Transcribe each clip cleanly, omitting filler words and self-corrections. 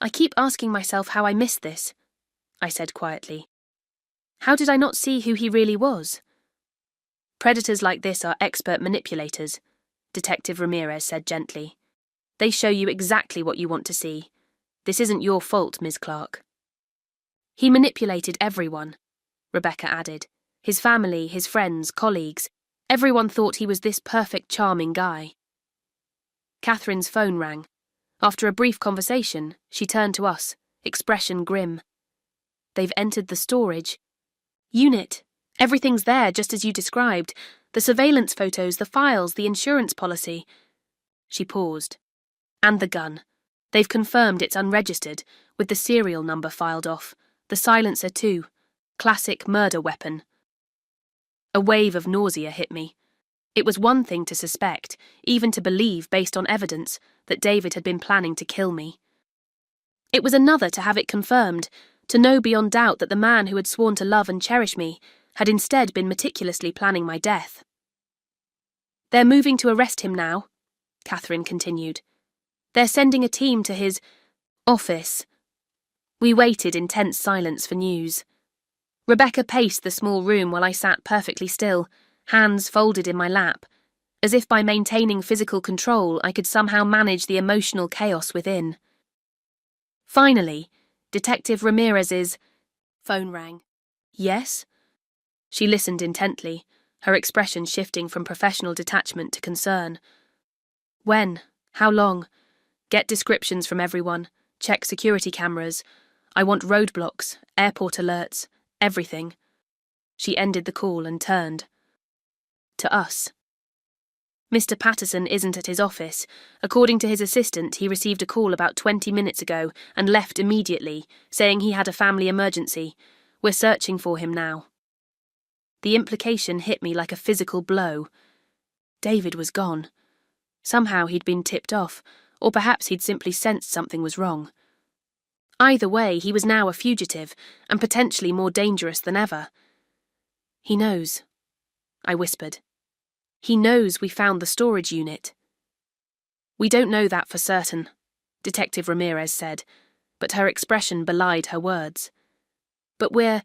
I keep asking myself how I missed this, I said quietly. How did I not see who he really was? Predators like this are expert manipulators, Detective Ramirez said gently. They show you exactly what you want to see. This isn't your fault, Ms. Clark. He manipulated everyone, Rebecca added. His family, his friends, colleagues. Everyone thought he was this perfect, charming guy. Catherine's phone rang. After a brief conversation, she turned to us, expression grim. They've entered the storage unit. Everything's there, just as you described. The surveillance photos, the files, the insurance policy. She paused. And the gun. They've confirmed it's unregistered, with the serial number filed off. The silencer too. Classic murder weapon. A wave of nausea hit me. It was one thing to suspect, even to believe based on evidence, that David had been planning to kill me. It was another to have it confirmed, to know beyond doubt that the man who had sworn to love and cherish me had instead been meticulously planning my death. They're moving to arrest him now, Catherine continued. They're sending a team to his office. We waited in tense silence for news. Rebecca paced the small room while I sat perfectly still, hands folded in my lap, as if by maintaining physical control I could somehow manage the emotional chaos within. Finally, Detective Ramirez's phone rang. Yes? She listened intently, her expression shifting from professional detachment to concern. When? How long? Get descriptions from everyone. Check security cameras. I want roadblocks, airport alerts, everything. She ended the call and turned. To us. Mr. Patterson isn't at his office. According to his assistant, he received a call about 20 minutes ago and left immediately, saying he had a family emergency. We're searching for him now. The implication hit me like a physical blow. David was gone. Somehow he'd been tipped off, or perhaps he'd simply sensed something was wrong. Either way, he was now a fugitive, and potentially more dangerous than ever. He knows, I whispered. He knows we found the storage unit. We don't know that for certain, Detective Ramirez said, but her expression belied her words. But we're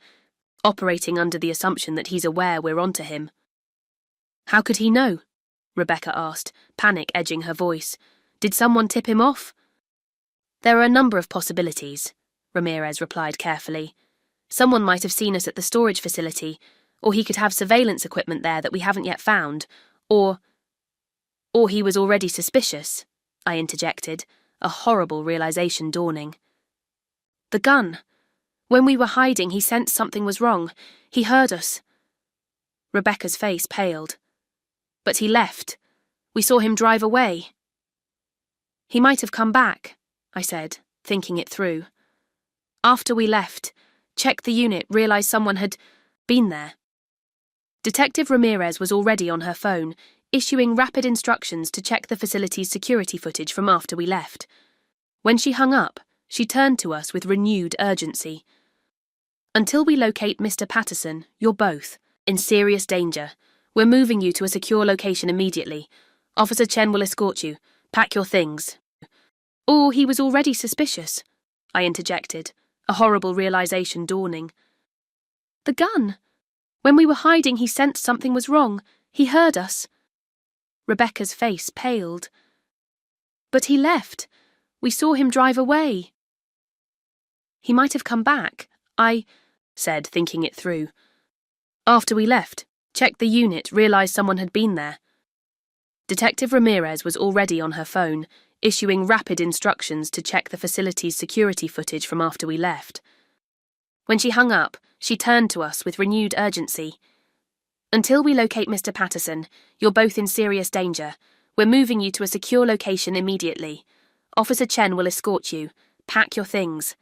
operating under the assumption that he's aware we're onto him. How could he know? Rebecca asked, panic edging her voice. Did someone tip him off? There are a number of possibilities, Ramirez replied carefully. Someone might have seen us at the storage facility, or he could have surveillance equipment there that we haven't yet found, or he was already suspicious, I interjected, a horrible realization dawning. The gun. When we were hiding, he sensed something was wrong. He heard us. Rebecca's face paled. But he left. We saw him drive away. He might have come back, I said, thinking it through. After we left, checked the unit, realized someone had been there. Detective Ramirez was already on her phone, issuing rapid instructions to check the facility's security footage from after we left. When she hung up, she turned to us with renewed urgency. Until we locate Mr. Patterson, you're both in serious danger. We're moving you to a secure location immediately. Officer Chen will escort you. Pack your things. Or he was already suspicious, I interjected, a horrible realization dawning. The gun. When we were hiding, he sensed something was wrong. He heard us. Rebecca's face paled. But he left. We saw him drive away. He might have come back, I said, thinking it through. After we left, checked the unit, realized someone had been there. Detective Ramirez was already on her phone, issuing rapid instructions to check the facility's security footage from after we left. When she hung up, she turned to us with renewed urgency. Until we locate Mr. Patterson, you're both in serious danger. We're moving you to a secure location immediately. Officer Chen will escort you. Pack your things.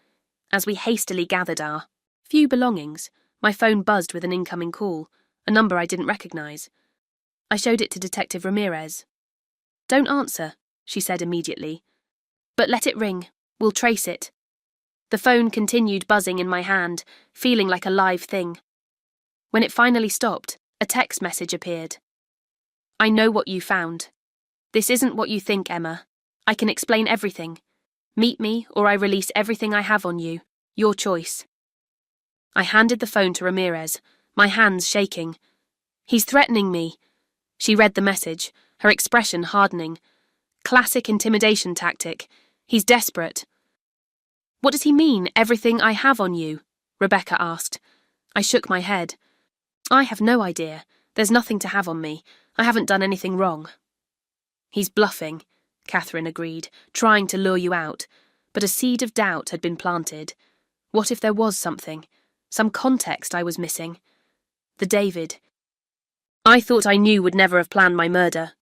As we hastily gathered our few belongings, my phone buzzed with an incoming call, a number I didn't recognize. I showed it to Detective Ramirez. Don't answer, she said immediately. But let it ring. We'll trace it. The phone continued buzzing in my hand, feeling like a live thing. When it finally stopped, a text message appeared. I know what you found. This isn't what you think, Emma. I can explain everything. Meet me, or I release everything I have on you. Your choice. I handed the phone to Ramirez, my hands shaking. He's threatening me. She read the message, her expression hardening. Classic intimidation tactic. He's desperate. What does he mean, everything I have on you? Rebecca asked. I shook my head. I have no idea. There's nothing to have on me. I haven't done anything wrong. He's bluffing, Catherine agreed, trying to lure you out. But a seed of doubt had been planted. What if there was something? Some context I was missing? The David. I thought I knew would never have planned my murder.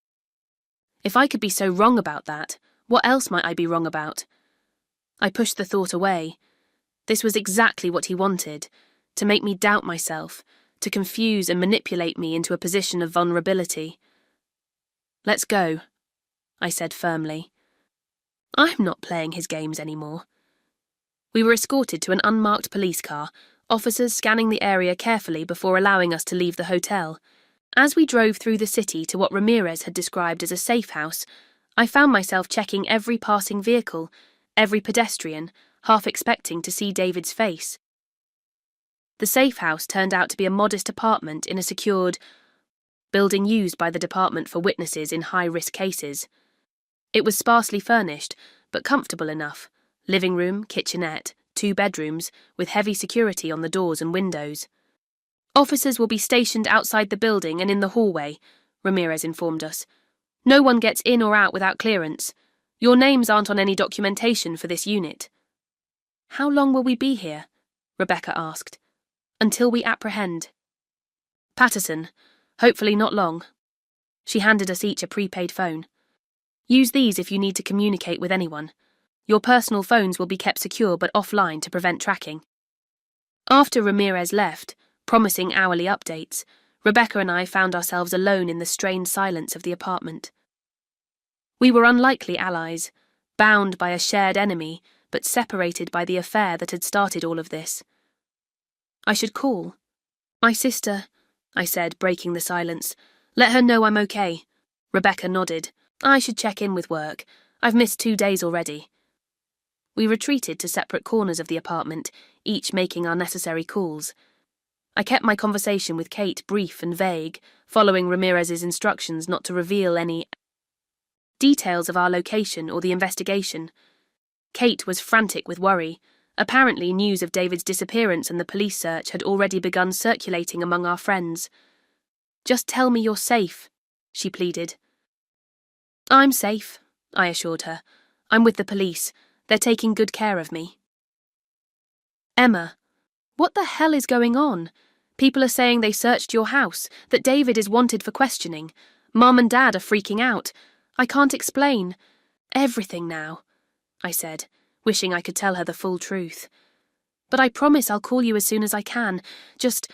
If I could be so wrong about that, what else might I be wrong about? I pushed the thought away. This was exactly what he wanted, to make me doubt myself, to confuse and manipulate me into a position of vulnerability. Let's go, I said firmly. I'm not playing his games anymore. We were escorted to an unmarked police car, officers scanning the area carefully before allowing us to leave the hotel. As we drove through the city to what Ramirez had described as a safe house, I found myself checking every passing vehicle, every pedestrian, half expecting to see David's face. The safe house turned out to be a modest apartment in a secured building used by the department for witnesses in high-risk cases. It was sparsely furnished, but comfortable enough. Living room, kitchenette, 2 bedrooms, with heavy security on the doors and windows. Officers will be stationed outside the building and in the hallway, Ramirez informed us. No one gets in or out without clearance. Your names aren't on any documentation for this unit. How long will we be here? Rebecca asked. Until we apprehend. Patterson. Hopefully not long. She handed us each a prepaid phone. Use these if you need to communicate with anyone. Your personal phones will be kept secure but offline to prevent tracking. After Ramirez left, promising hourly updates, Rebecca and I found ourselves alone in the strained silence of the apartment. We were unlikely allies, bound by a shared enemy, but separated by the affair that had started all of this. I should call. My sister, I said, breaking the silence. Let her know I'm okay. Rebecca nodded. I should check in with work. I've missed 2 days already. We retreated to separate corners of the apartment, each making our necessary calls. I kept my conversation with Kate brief and vague, following Ramirez's instructions not to reveal any details of our location or the investigation. Kate was frantic with worry. Apparently, news of David's disappearance and the police search had already begun circulating among our friends. Just tell me you're safe, she pleaded. I'm safe, I assured her. I'm with the police. They're taking good care of me. Emma, what the hell is going on? People are saying they searched your house, that David is wanted for questioning. Mum and Dad are freaking out. I can't explain. Everything now, I said, wishing I could tell her the full truth. But I promise I'll call you as soon as I can. Just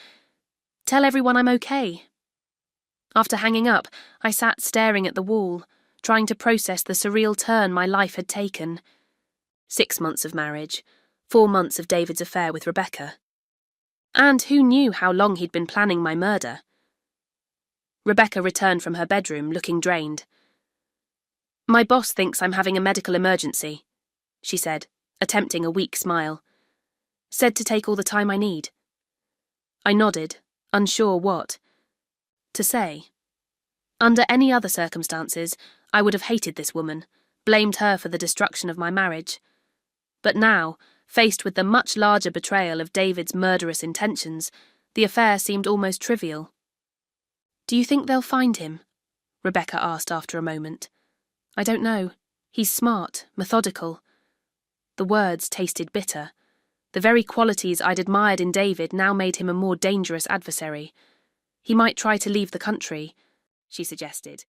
tell everyone I'm okay. After hanging up, I sat staring at the wall, trying to process the surreal turn my life had taken. 6 months of marriage, 4 months of David's affair with Rebecca. And who knew how long he'd been planning my murder? Rebecca returned from her bedroom, looking drained. My boss thinks I'm having a medical emergency, she said, attempting a weak smile. Said to take all the time I need. I nodded, unsure what to say. Under any other circumstances, I would have hated this woman, blamed her for the destruction of my marriage. But now, faced with the much larger betrayal of David's murderous intentions, the affair seemed almost trivial. Do you think they'll find him? Rebecca asked after a moment. I don't know. He's smart, methodical. The words tasted bitter. The very qualities I'd admired in David now made him a more dangerous adversary. He might try to leave the country, she suggested.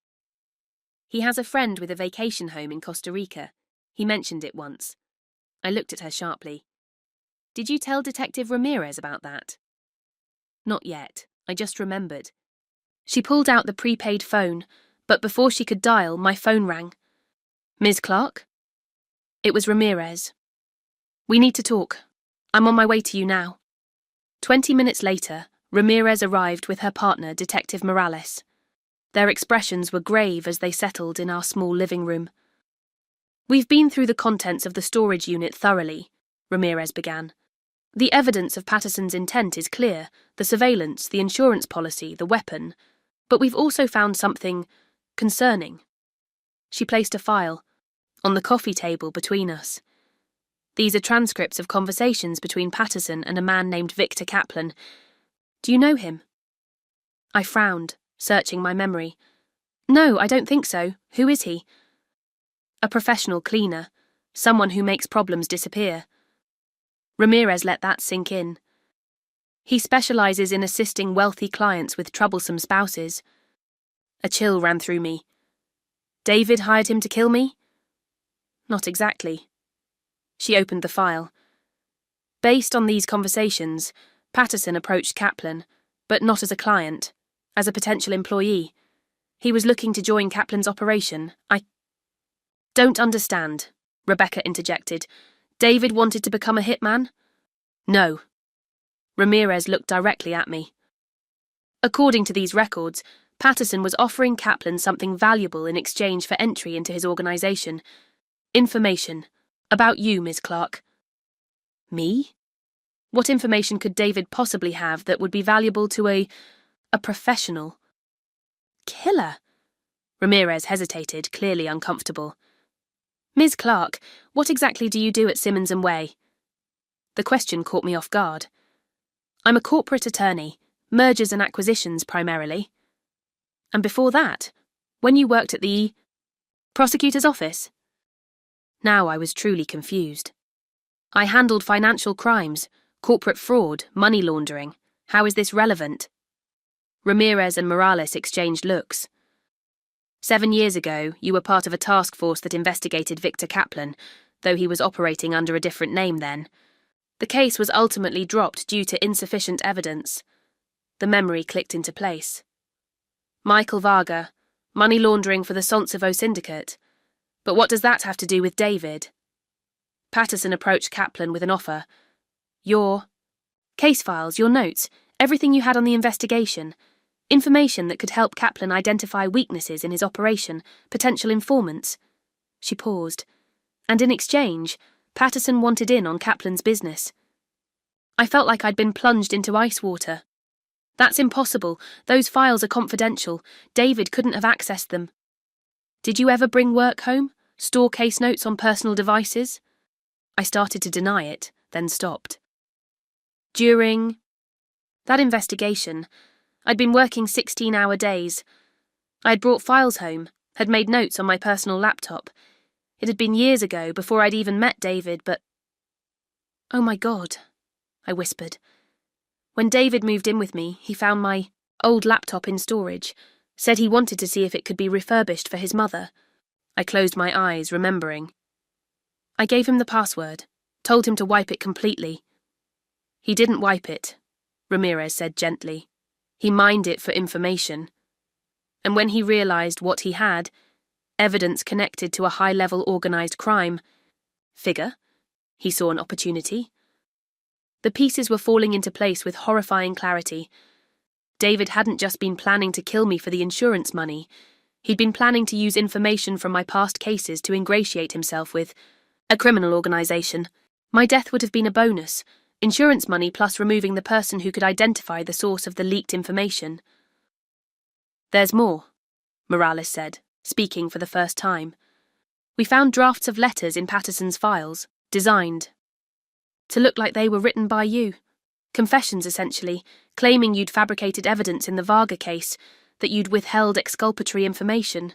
He has a friend with a vacation home in Costa Rica. He mentioned it once. I looked at her sharply. Did you tell Detective Ramirez about that? Not yet. I just remembered. She pulled out the prepaid phone, but before she could dial, my phone rang. Ms. Clark? It was Ramirez. We need to talk. I'm on my way to you now. 20 minutes later, Ramirez arrived with her partner, Detective Morales. Their expressions were grave as they settled in our small living room. We've been through the contents of the storage unit thoroughly, Ramirez began. The evidence of Patterson's intent is clear, the surveillance, the insurance policy, the weapon. But we've also found something concerning. She placed a file on the coffee table between us. These are transcripts of conversations between Patterson and a man named Victor Kaplan. Do you know him? I frowned, searching my memory. No, I don't think so. Who is he? A professional cleaner, someone who makes problems disappear. Ramirez let that sink in. He specializes in assisting wealthy clients with troublesome spouses. A chill ran through me. David hired him to kill me? Not exactly. She opened the file. Based on these conversations, Patterson approached Kaplan, but not as a client, as a potential employee. He was looking to join Kaplan's operation. I don't understand, Rebecca interjected. David wanted to become a hitman? No. Ramirez looked directly at me. According to these records, Patterson was offering Kaplan something valuable in exchange for entry into his organization. Information. About you, Ms. Clark. Me? What information could David possibly have that would be valuable to a professional? Killer? Ramirez hesitated, clearly uncomfortable. Ms. Clark, what exactly do you do at Simmons & Way? The question caught me off guard. I'm a corporate attorney, mergers and acquisitions primarily. And before that, when you worked at the prosecutor's office? Now I was truly confused. I handled financial crimes, corporate fraud, money laundering. How is this relevant? Ramirez and Morales exchanged looks. 7 years ago, you were part of a task force that investigated Victor Kaplan, though he was operating under a different name then. The case was ultimately dropped due to insufficient evidence. The memory clicked into place. Michael Varga, money laundering for the Sonsevo syndicate. But what does that have to do with David? Patterson approached Kaplan with an offer. Your case files, your notes, everything you had on the investigation. Information that could help Kaplan identify weaknesses in his operation, potential informants. She paused. And in exchange, Patterson wanted in on Kaplan's business. I felt like I'd been plunged into ice water. That's impossible. Those files are confidential. David couldn't have accessed them. Did you ever bring work home? Store case notes on personal devices? I started to deny it, then stopped. During that investigation, I'd been working 16-hour days. I had brought files home, had made notes on my personal laptop. It had been years ago, before I'd even met David, but... Oh my God, I whispered. When David moved in with me, he found my old laptop in storage, said he wanted to see if it could be refurbished for his mother. I closed my eyes, remembering. I gave him the password, told him to wipe it completely. He didn't wipe it, Ramirez said gently. He mined it for information. And when he realized what he had, evidence connected to a high-level organized crime figure, he saw an opportunity. The pieces were falling into place with horrifying clarity. David hadn't just been planning to kill me for the insurance money. He'd been planning to use information from my past cases to ingratiate himself with a criminal organization. My death would have been a bonus. Insurance money plus removing the person who could identify the source of the leaked information. There's more, Morales said, speaking for the first time. We found drafts of letters in Patterson's files, designed to look like they were written by you. Confessions, essentially, claiming you'd fabricated evidence in the Varga case, that you'd withheld exculpatory information.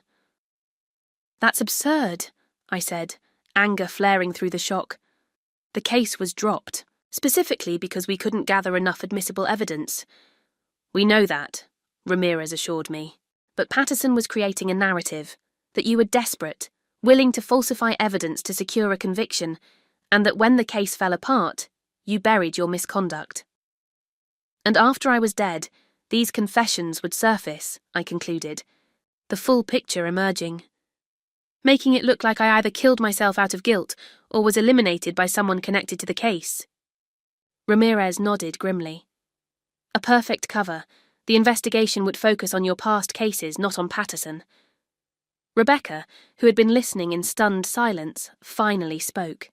That's absurd, I said, anger flaring through the shock. The case was dropped, specifically because we couldn't gather enough admissible evidence. We know that, Ramirez assured me, but Patterson was creating a narrative, that you were desperate, willing to falsify evidence to secure a conviction, and that when the case fell apart, you buried your misconduct. And after I was dead, these confessions would surface, I concluded, the full picture emerging, making it look like I either killed myself out of guilt or was eliminated by someone connected to the case. Ramirez nodded grimly. A perfect cover. The investigation would focus on your past cases, not on Patterson. Rebecca, who had been listening in stunned silence, finally spoke.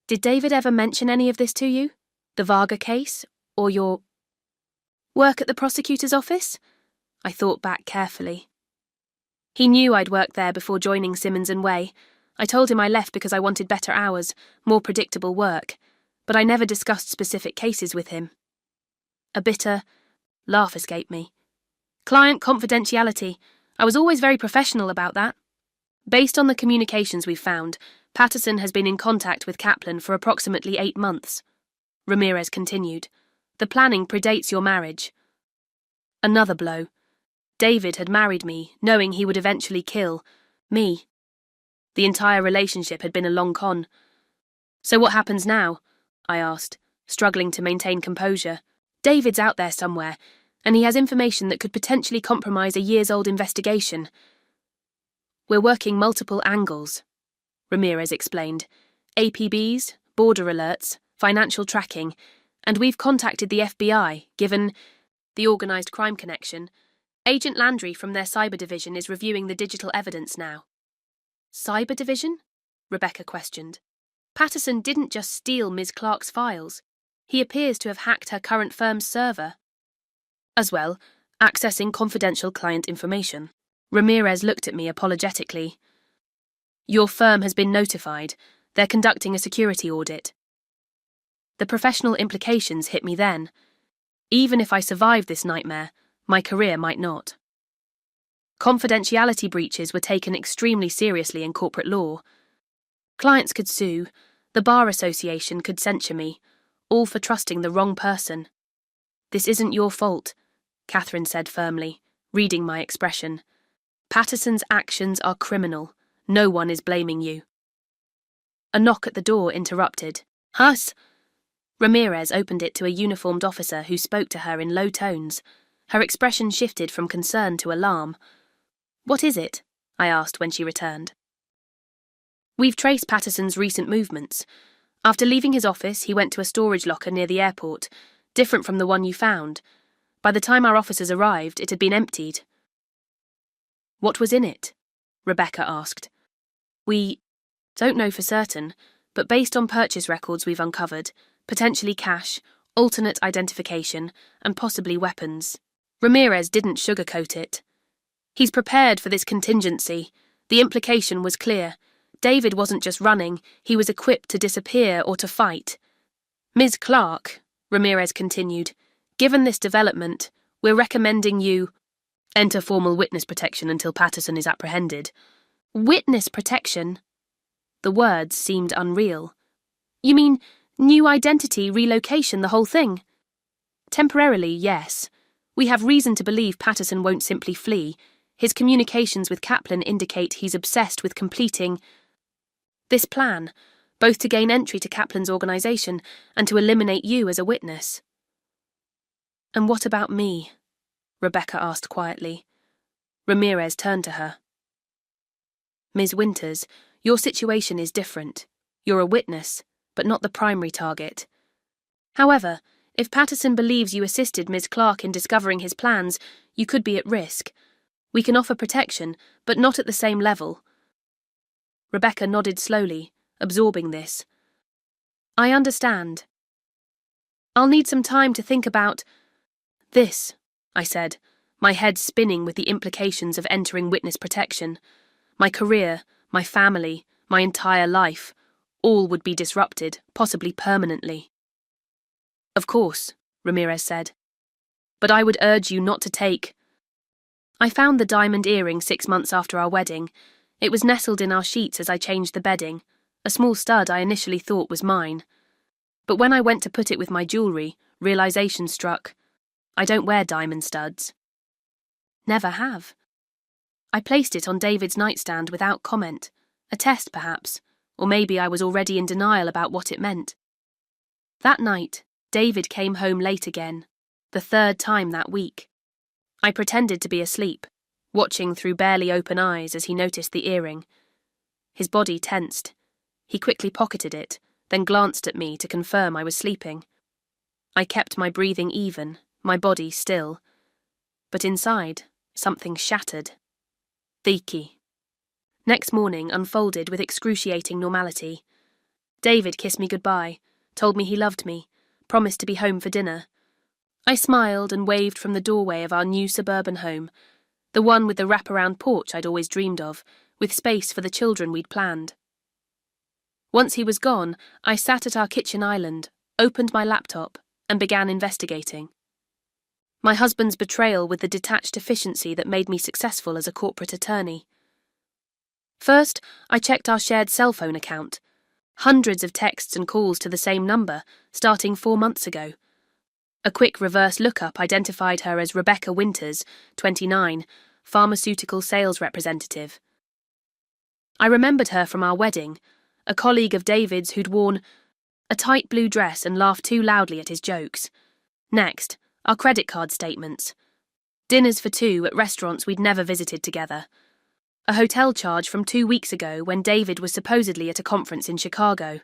Did David ever mention any of this to you? The Varga case? Or your work at the prosecutor's office? I thought back carefully. He knew I'd worked there before joining Simmons & Way. I told him I left because I wanted better hours, more predictable work, but I never discussed specific cases with him. A bitter laugh escaped me. Client confidentiality. I was always very professional about that. Based on the communications we've found, Patterson has been in contact with Kaplan for approximately 8 months. Ramirez continued. The planning predates your marriage. Another blow. David had married me, knowing he would eventually kill me. The entire relationship had been a long con. So what happens now? I asked, struggling to maintain composure. David's out there somewhere, and he has information that could potentially compromise a years-old investigation. We're working multiple angles, Ramirez explained. APBs, border alerts, financial tracking, and we've contacted the FBI, given the organised crime connection. Agent Landry from their cyber division is reviewing the digital evidence now. Cyber division? Rebecca questioned. Patterson didn't just steal Ms. Clark's files. He appears to have hacked her current firm's server. As well, accessing confidential client information. Ramirez looked at me apologetically. Your firm has been notified. They're conducting a security audit. The professional implications hit me then. Even if I survived this nightmare, my career might not. Confidentiality breaches were taken extremely seriously in corporate law. Clients could sue, the Bar Association could censure me, all for trusting the wrong person. This isn't your fault, Catherine said firmly, reading my expression. Patterson's actions are criminal. No one is blaming you. A knock at the door interrupted. Huss! Ramirez opened it to a uniformed officer who spoke to her in low tones. Her expression shifted from concern to alarm. What is it? I asked when she returned. We've traced Patterson's recent movements. After leaving his office, he went to a storage locker near the airport, different from the one you found. By the time our officers arrived, it had been emptied. What was in it? Rebecca asked. We don't know for certain, but based on purchase records we've uncovered, potentially cash, alternate identification, and possibly weapons. Ramirez didn't sugarcoat it. He's prepared for this contingency. The implication was clear. David wasn't just running, he was equipped to disappear or to fight. Ms. Clark, Ramirez continued, given this development, we're recommending you enter formal witness protection until Patterson is apprehended. Witness protection? The words seemed unreal. You mean new identity, relocation, the whole thing? Temporarily, yes. We have reason to believe Patterson won't simply flee. His communications with Kaplan indicate he's obsessed with completing this plan, both to gain entry to Kaplan's organisation and to eliminate you as a witness. And what about me? Rebecca asked quietly. Ramirez turned to her. Ms. Winters, your situation is different. You're a witness, but not the primary target. However, if Patterson believes you assisted Ms. Clark in discovering his plans, you could be at risk. We can offer protection, but not at the same level. Rebecca nodded slowly, absorbing this. I understand. I'll need some time to think about this, I said, my head spinning with the implications of entering witness protection. My career, my family, my entire life, all would be disrupted, possibly permanently. Of course, Ramirez said. But I would urge you not to take. I found the diamond earring 6 months after our wedding. It was nestled in our sheets as I changed the bedding, a small stud I initially thought was mine. But when I went to put it with my jewellery, realisation struck. I don't wear diamond studs. Never have. I placed it on David's nightstand without comment. A test, perhaps, or maybe I was already in denial about what it meant. That night, David came home late again, the 3rd time that week. I pretended to be asleep, watching through barely open eyes as he noticed the earring. His body tensed. He quickly pocketed it, then glanced at me to confirm I was sleeping. I kept my breathing even, my body still. But inside, something shattered. The key. Next morning unfolded with excruciating normality. David kissed me goodbye, told me he loved me, promised to be home for dinner. I smiled and waved from the doorway of our new suburban home, the one with the wraparound porch I'd always dreamed of, with space for the children we'd planned. Once he was gone, I sat at our kitchen island, opened my laptop, and began investigating. My husband's betrayal with the detached efficiency that made me successful as a corporate attorney. First, I checked our shared cell phone account. Hundreds of texts and calls to the same number, starting 4 months ago. A quick reverse lookup identified her as Rebecca Winters, 29, pharmaceutical sales representative. I remembered her from our wedding, a colleague of David's who'd worn a tight blue dress and laughed too loudly at his jokes. Next, our credit card statements. Dinners for 2 at restaurants we'd never visited together. A hotel charge from 2 weeks ago when David was supposedly at a conference in Chicago.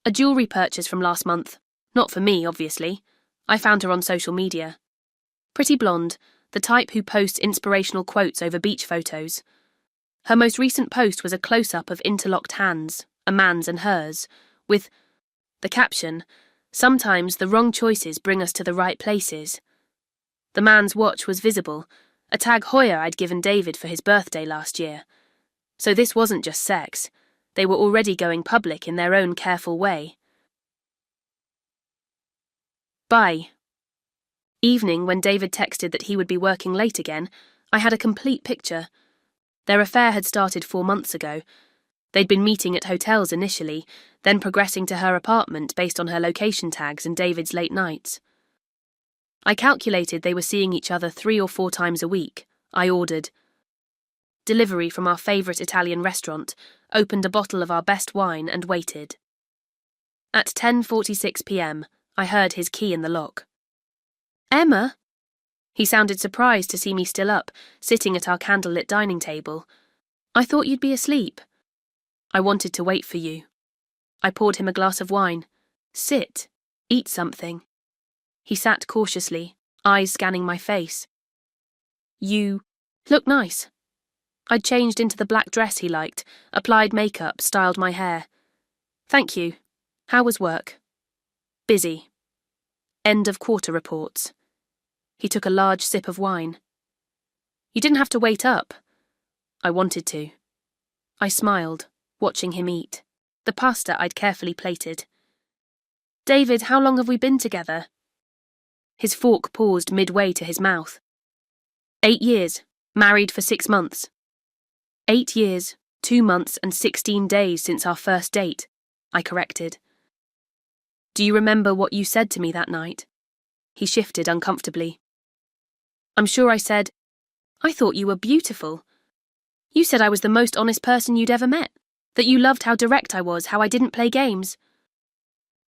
A jewellery purchase from last month. Not for me, obviously. I found her on social media. Pretty blonde, the type who posts inspirational quotes over beach photos. Her most recent post was a close-up of interlocked hands, a man's and hers, with the caption, "Sometimes the wrong choices bring us to the right places." The man's watch was visible, a Tag Heuer I'd given David for his birthday last year. So this wasn't just sex. They were already going public in their own careful way. Bye. Evening, when David texted that he would be working late again, I had a complete picture. Their affair had started 4 months ago. They'd been meeting at hotels initially, then progressing to her apartment based on her location tags and David's late nights. I calculated they were seeing each other 3 or 4 times a week. I ordered delivery from our favourite Italian restaurant, opened a bottle of our best wine and waited. At 10:46 p.m, I heard his key in the lock. "Emma?" He sounded surprised to see me still up, sitting at our candlelit dining table. "I thought you'd be asleep." "I wanted to wait for you." I poured him a glass of wine. "Sit. Eat something." He sat cautiously, eyes scanning my face. "You look nice." I'd changed into the black dress he liked, applied makeup, styled my hair. "Thank you. How was work?" "Busy. End of quarter reports." He took a large sip of wine. "You didn't have to wait up." I wanted to. I smiled, watching him eat, the pasta I'd carefully plated. "David, how long have we been together?" His fork paused midway to his mouth. 8 years, married for 6 months. 8 years, 2 months and 16 days since our first date, I corrected. "Do you remember what you said to me that night?" He shifted uncomfortably. I'm sure I said, "I thought you were beautiful." "You said I was the most honest person you'd ever met, that you loved how direct I was, how I didn't play games."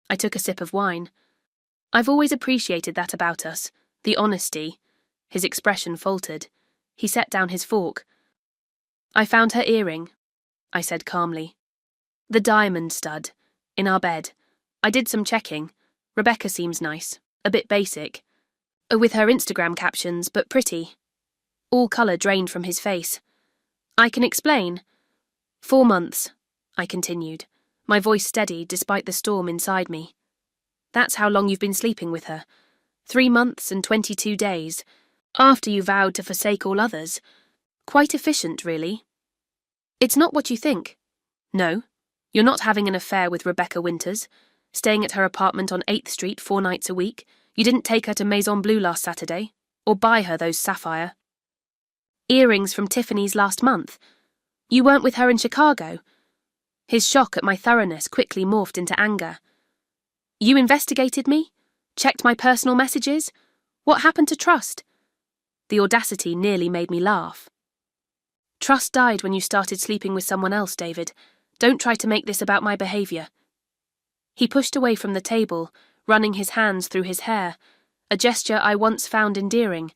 I took a sip of wine. I've always appreciated that about us, the honesty. His expression faltered. He set down his fork. "I found her earring," I said calmly. "The diamond stud, in our bed. I did some checking. Rebecca seems nice, a bit basic. With her Instagram captions, but pretty." All colour drained from his face. "I can explain." 4 months, I continued, my voice steady despite the storm inside me. "That's how long you've been sleeping with her. 3 months and 22 days, after you vowed to forsake all others. Quite efficient, really." "It's not what you think." "No, you're not having an affair with Rebecca Winters, staying at her apartment on 8th Street 4 nights a week. You didn't take her to Maison Bleu last Saturday, or buy her those sapphire earrings from Tiffany's last month. You weren't with her in Chicago." His shock at my thoroughness quickly morphed into anger. "You investigated me? Checked my personal messages? What happened to trust?" The audacity nearly made me laugh. "Trust died when you started sleeping with someone else, David. Don't try to make this about my behaviour." He pushed away from the table, running his hands through his hair, a gesture I once found endearing.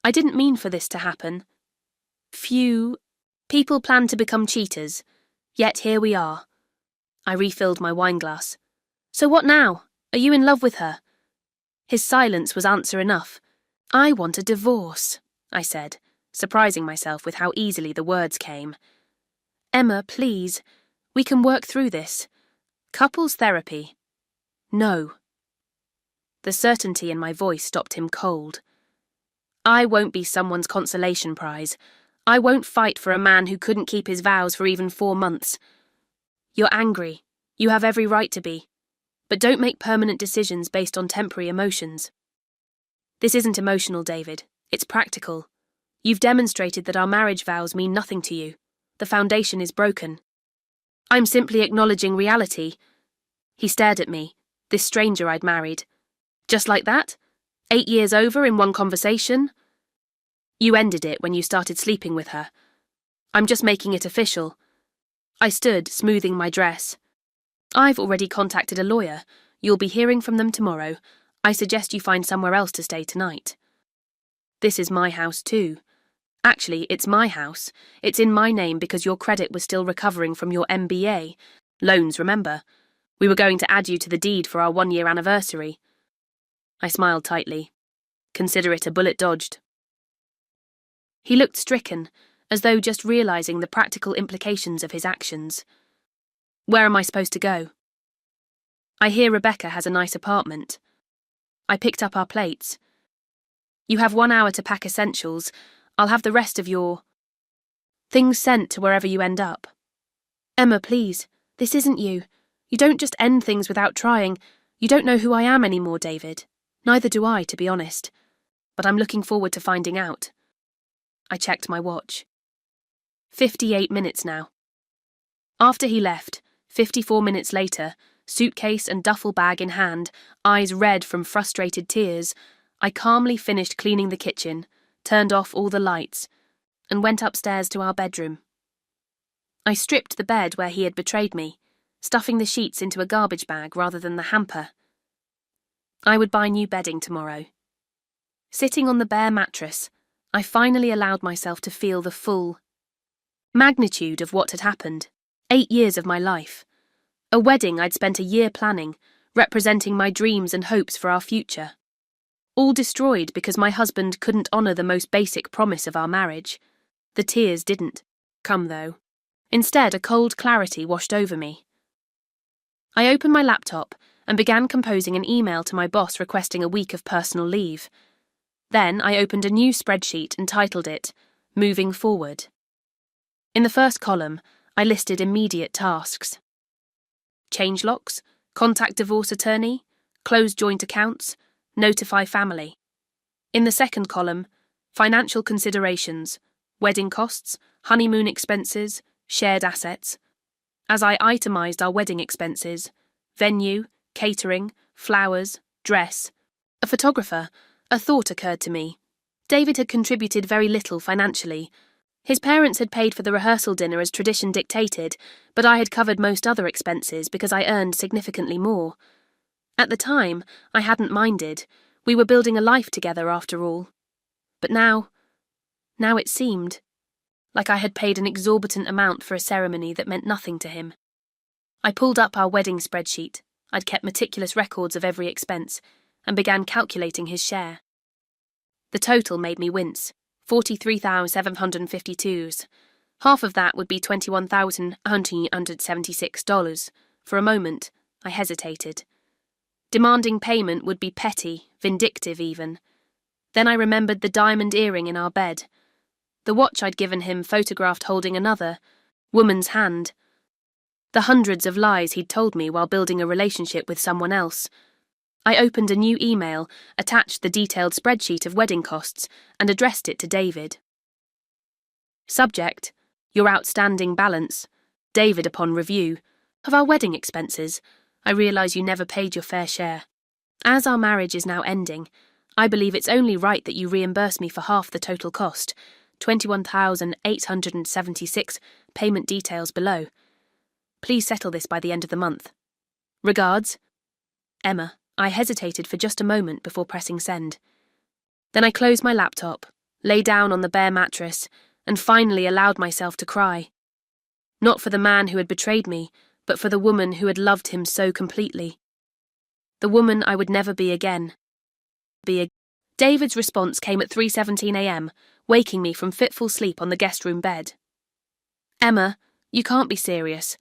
"I didn't mean for this to happen. Few people plan to become cheaters, yet here we are." I refilled my wineglass. "So what now? Are you in love with her?" His silence was answer enough. "I want a divorce," I said, surprising myself with how easily the words came. Emma, please. We can work through this. Couples therapy. No. The certainty in my voice stopped him cold. I won't be someone's consolation prize. I won't fight for a man who couldn't keep his vows for even 4 months. You're angry. You have every right to be. But don't make permanent decisions based on temporary emotions. This isn't emotional, David. It's practical. You've demonstrated that our marriage vows mean nothing to you. The foundation is broken. I'm simply acknowledging reality. He stared at me, this stranger I'd married. Just like that? 8 years over in one conversation? You ended it when you started sleeping with her. I'm just making it official. I stood, smoothing my dress. I've already contacted a lawyer. You'll be hearing from them tomorrow. I suggest you find somewhere else to stay tonight. This is my house too. Actually, it's my house. It's in my name because your credit was still recovering from your MBA. Loans, remember? We were going to add you to the deed for our 1-year anniversary. I smiled tightly. Consider it a bullet dodged. He looked stricken, as though just realizing the practical implications of his actions. Where am I supposed to go? I hear Rebecca has a nice apartment. I picked up our plates. You have 1 hour to pack essentials. I'll have the rest of your things sent to wherever you end up. Emma, please. This isn't you. You don't just end things without trying. You don't know who I am anymore, David. Neither do I, to be honest. But I'm looking forward to finding out. I checked my watch. 58 minutes now. After he left, 54 minutes later, suitcase and duffel bag in hand, eyes red from frustrated tears, I calmly finished cleaning the kitchen, turned off all the lights, and went upstairs to our bedroom. I stripped the bed where he had betrayed me, stuffing the sheets into a garbage bag rather than the hamper. I would buy new bedding tomorrow. Sitting on the bare mattress, I finally allowed myself to feel the full magnitude of what had happened. 8 years of my life. A wedding I'd spent a year planning, representing my dreams and hopes for our future. All destroyed because my husband couldn't honour the most basic promise of our marriage. The tears didn't come, though. Instead, a cold clarity washed over me. I opened my laptop and began composing an email to my boss requesting a week of personal leave. Then I opened a new spreadsheet and titled it, Moving Forward. In the first column, I listed immediate tasks. Change locks, contact divorce attorney, close joint accounts, notify family. In the second column, financial considerations, wedding costs, honeymoon expenses, shared assets. As I itemised our wedding expenses, venue, catering, flowers, dress, a photographer, a thought occurred to me. David had contributed very little financially. His parents had paid for the rehearsal dinner as tradition dictated, but I had covered most other expenses because I earned significantly more. At the time, I hadn't minded. We were building a life together after all. But now it seemed like I had paid an exorbitant amount for a ceremony that meant nothing to him. I pulled up our wedding spreadsheet. I'd kept meticulous records of every expense, and began calculating his share. The total made me wince. 43,752s. Half of that would be $21,176. For a moment, I hesitated. Demanding payment would be petty, vindictive even. Then I remembered the diamond earring in our bed. The watch I'd given him photographed holding another, woman's hand. The hundreds of lies he'd told me while building a relationship with someone else. I opened a new email, attached the detailed spreadsheet of wedding costs, and addressed it to David. Subject: Your outstanding balance. David upon review. Of our wedding expenses, I realise you never paid your fair share. As our marriage is now ending, I believe it's only right that you reimburse me for half the total cost, $21,876, payment details below. Please settle this by the end of the month. Regards, Emma. I hesitated for just a moment before pressing send. Then I closed my laptop, lay down on the bare mattress, and finally allowed myself to cry. Not for the man who had betrayed me, but for the woman who had loved him so completely. The woman I would never be again. David's response came at 3:17 a.m., waking me from fitful sleep on the guest room bed. Emma, You can't be serious.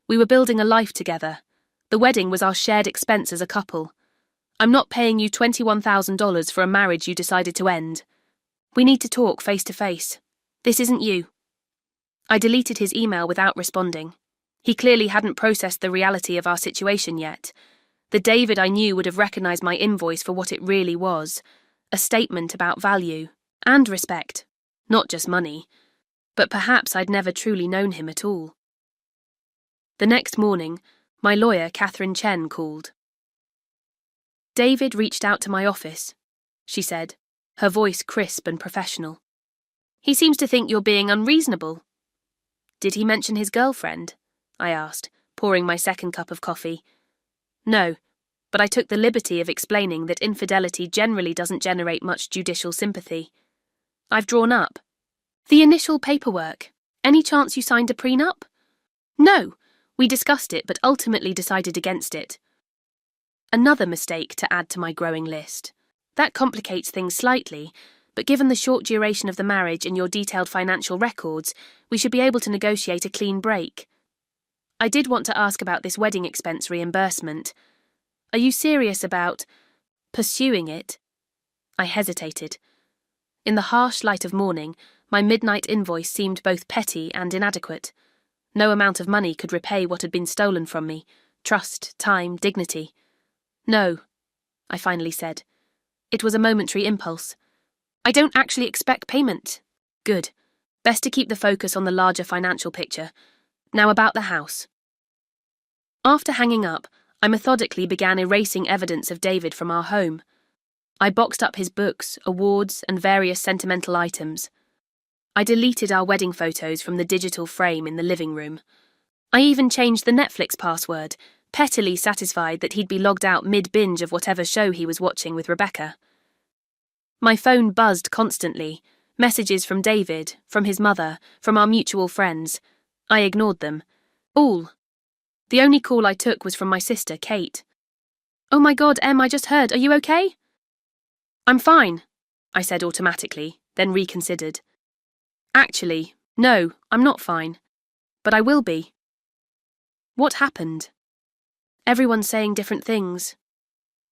We were building a life together. The wedding was our shared expense as a couple. I'm not paying you $21,000 for a marriage you decided to end. We need to talk face to face. This isn't you. I deleted his email without responding. He clearly hadn't processed the reality of our situation yet. The David I knew would have recognized my invoice for what it really was, a statement about value and respect, not just money. But perhaps I'd never truly known him at all. The next morning, my lawyer, Catherine Chen, called. David reached out to my office, she said, her voice crisp and professional. He seems to think you're being unreasonable. Did he mention his girlfriend? I asked, pouring my second cup of coffee. No, but I took the liberty of explaining that infidelity generally doesn't generate much judicial sympathy. I've drawn up. The initial paperwork. Any chance you signed a prenup? No, we discussed it but ultimately decided against it. Another mistake to add to my growing list. That complicates things slightly, but given the short duration of the marriage and your detailed financial records, we should be able to negotiate a clean break. I did want to ask about this wedding expense reimbursement. Are you serious about pursuing it? I hesitated. In the harsh light of morning, my midnight invoice seemed both petty and inadequate. No amount of money could repay what had been stolen from me: trust, time, dignity. No, I finally said. It was a momentary impulse. I don't actually expect payment. Good. Best to keep the focus on the larger financial picture. Now about the house. After hanging up, I methodically began erasing evidence of David from our home. I boxed up his books, awards, and various sentimental items. I deleted our wedding photos from the digital frame in the living room. I even changed the Netflix password, pettily satisfied that he'd be logged out mid-binge of whatever show he was watching with Rebecca. My phone buzzed constantly, messages from David, from his mother, from our mutual friends. I ignored them. All. The only call I took was from my sister, Kate. "Oh my God, Em, I just heard. Are you okay?" "I'm fine," I said automatically, then reconsidered. "Actually, no, I'm not fine. But I will be." What happened? Everyone's saying different things.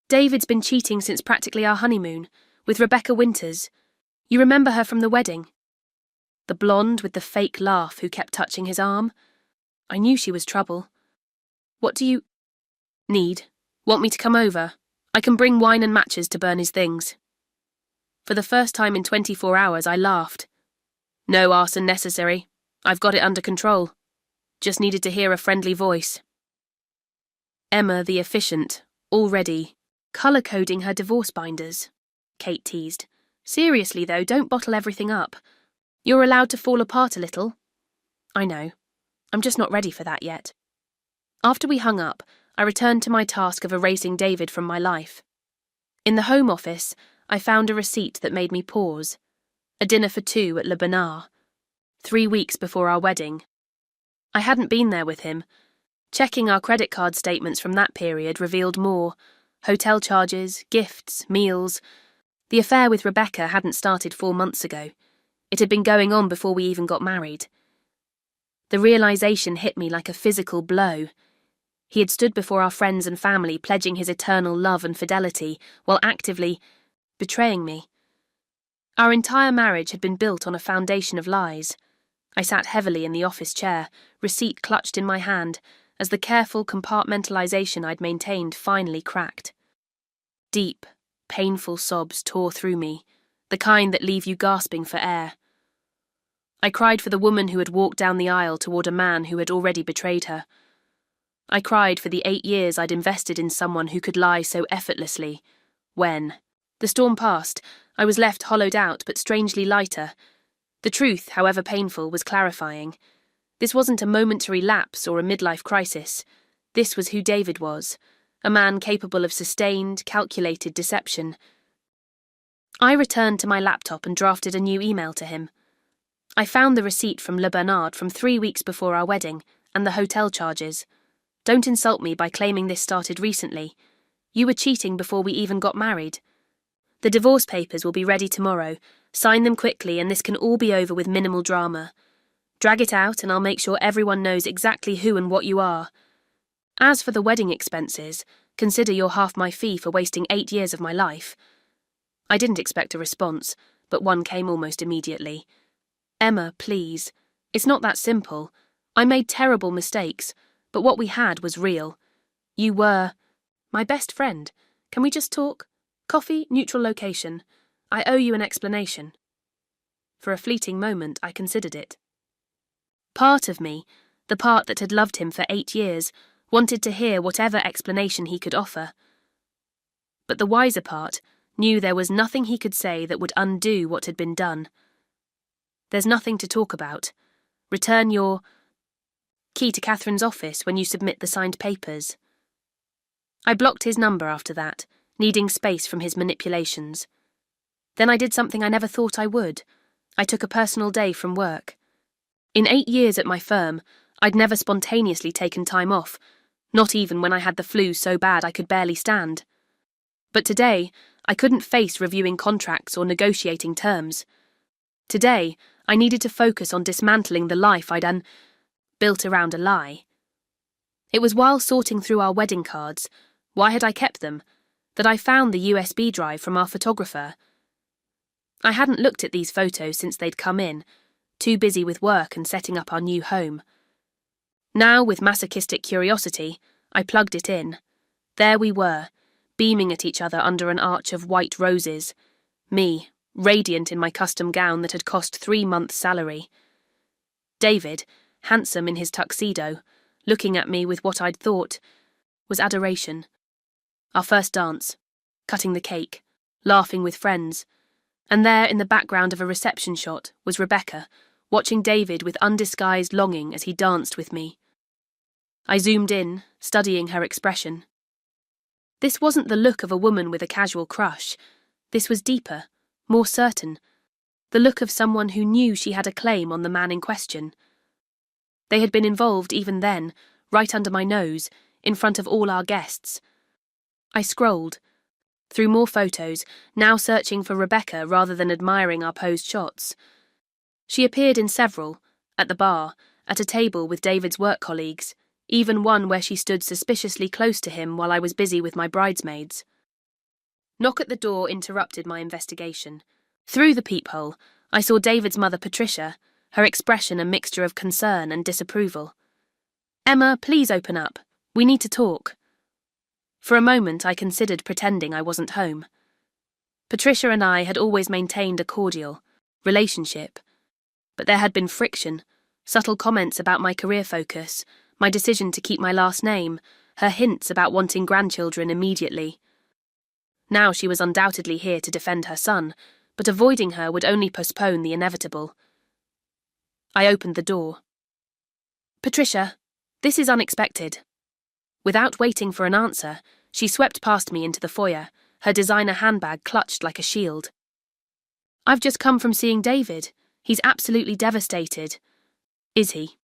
David's been cheating since practically our honeymoon, with Rebecca Winters. You remember her from the wedding? The blonde with the fake laugh who kept touching his arm? I knew she was trouble. What do you need? Want me to come over? I can bring wine and matches to burn his things. For the first time in 24 hours, I laughed. No arson necessary. I've got it under control. Just needed to hear a friendly voice. Emma the efficient, already, colour-coding her divorce binders, Kate teased. Seriously though, don't bottle everything up. You're allowed to fall apart a little. I know. I'm just not ready for that yet. After we hung up, I returned to my task of erasing David from my life. In the Home Office, I found a receipt that made me pause. A dinner for two at Le Bernard. 3 weeks before our wedding. I hadn't been there with him. Checking our credit card statements from that period revealed more. Hotel charges, gifts, meals. The affair with Rebecca hadn't started 4 months ago. It had been going on before we even got married. The realization hit me like a physical blow. He had stood before our friends and family pledging his eternal love and fidelity while actively betraying me. Our entire marriage had been built on a foundation of lies. I sat heavily in the office chair, receipt clutched in my hand, as the careful compartmentalization I'd maintained finally cracked. Deep, painful sobs tore through me, the kind that leave you gasping for air. I cried for the woman who had walked down the aisle toward a man who had already betrayed her. I cried for the 8 years I'd invested in someone who could lie so effortlessly. When the storm passed, I was left hollowed out but strangely lighter. The truth, however painful, was clarifying. This wasn't a momentary lapse or a midlife crisis. This was who David was, a man capable of sustained, calculated deception. I returned to my laptop and drafted a new email to him. I found the receipt from Le Bernard from 3 weeks before our wedding, and the hotel charges. Don't insult me by claiming this started recently. You were cheating before we even got married. The divorce papers will be ready tomorrow. Sign them quickly and this can all be over with minimal drama. Drag it out and I'll make sure everyone knows exactly who and what you are. As for the wedding expenses, consider you're half my fee for wasting 8 years of my life." I didn't expect a response, but one came almost immediately. "Emma, please. It's not that simple. I made terrible mistakes, but what we had was real. You were my best friend. Can we just talk? Coffee, neutral location. I owe you an explanation." For a fleeting moment, I considered it. Part of me, the part that had loved him for 8 years, wanted to hear whatever explanation he could offer. But the wiser part knew there was nothing he could say that would undo what had been done. "There's nothing to talk about. Return your key to Catherine's office when you submit the signed papers." I blocked his number after that, needing space from his manipulations. Then I did something I never thought I would. I took a personal day from work. In 8 years at my firm, I'd never spontaneously taken time off, not even when I had the flu so bad I could barely stand. But today, I couldn't face reviewing contracts or negotiating terms. Today, I needed to focus on dismantling the life I'd built around a lie. It was while sorting through our wedding cards, why had I kept them, that I found the USB drive from our photographer. I hadn't looked at these photos since they'd come in, too busy with work and setting up our new home. Now, with masochistic curiosity, I plugged it in. There we were, beaming at each other under an arch of white roses. Me, radiant in my custom gown that had cost 3 months' salary. David, handsome in his tuxedo, looking at me with what I'd thought was adoration. Our first dance, cutting the cake, laughing with friends. And there, in the background of a reception shot, was Rebecca, watching David with undisguised longing as he danced with me. I zoomed in, studying her expression. This wasn't the look of a woman with a casual crush. This was deeper, more certain, the look of someone who knew she had a claim on the man in question. They had been involved even then, right under my nose, in front of all our guests. I scrolled through more photos, now searching for Rebecca rather than admiring our posed shots. She appeared in several, at the bar, at a table with David's work colleagues, even one where she stood suspiciously close to him while I was busy with my bridesmaids. Knock at the door interrupted my investigation. Through the peephole, I saw David's mother Patricia, her expression a mixture of concern and disapproval. "Emma, please open up. We need to talk." For a moment I considered pretending I wasn't home. Patricia and I had always maintained a cordial relationship, but there had been friction, subtle comments about my career focus, my decision to keep my last name, her hints about wanting grandchildren immediately. Now she was undoubtedly here to defend her son, but avoiding her would only postpone the inevitable. I opened the door. "Patricia, this is unexpected." Without waiting for an answer, she swept past me into the foyer, her designer handbag clutched like a shield. "I've just come from seeing David. He's absolutely devastated." "Is he?"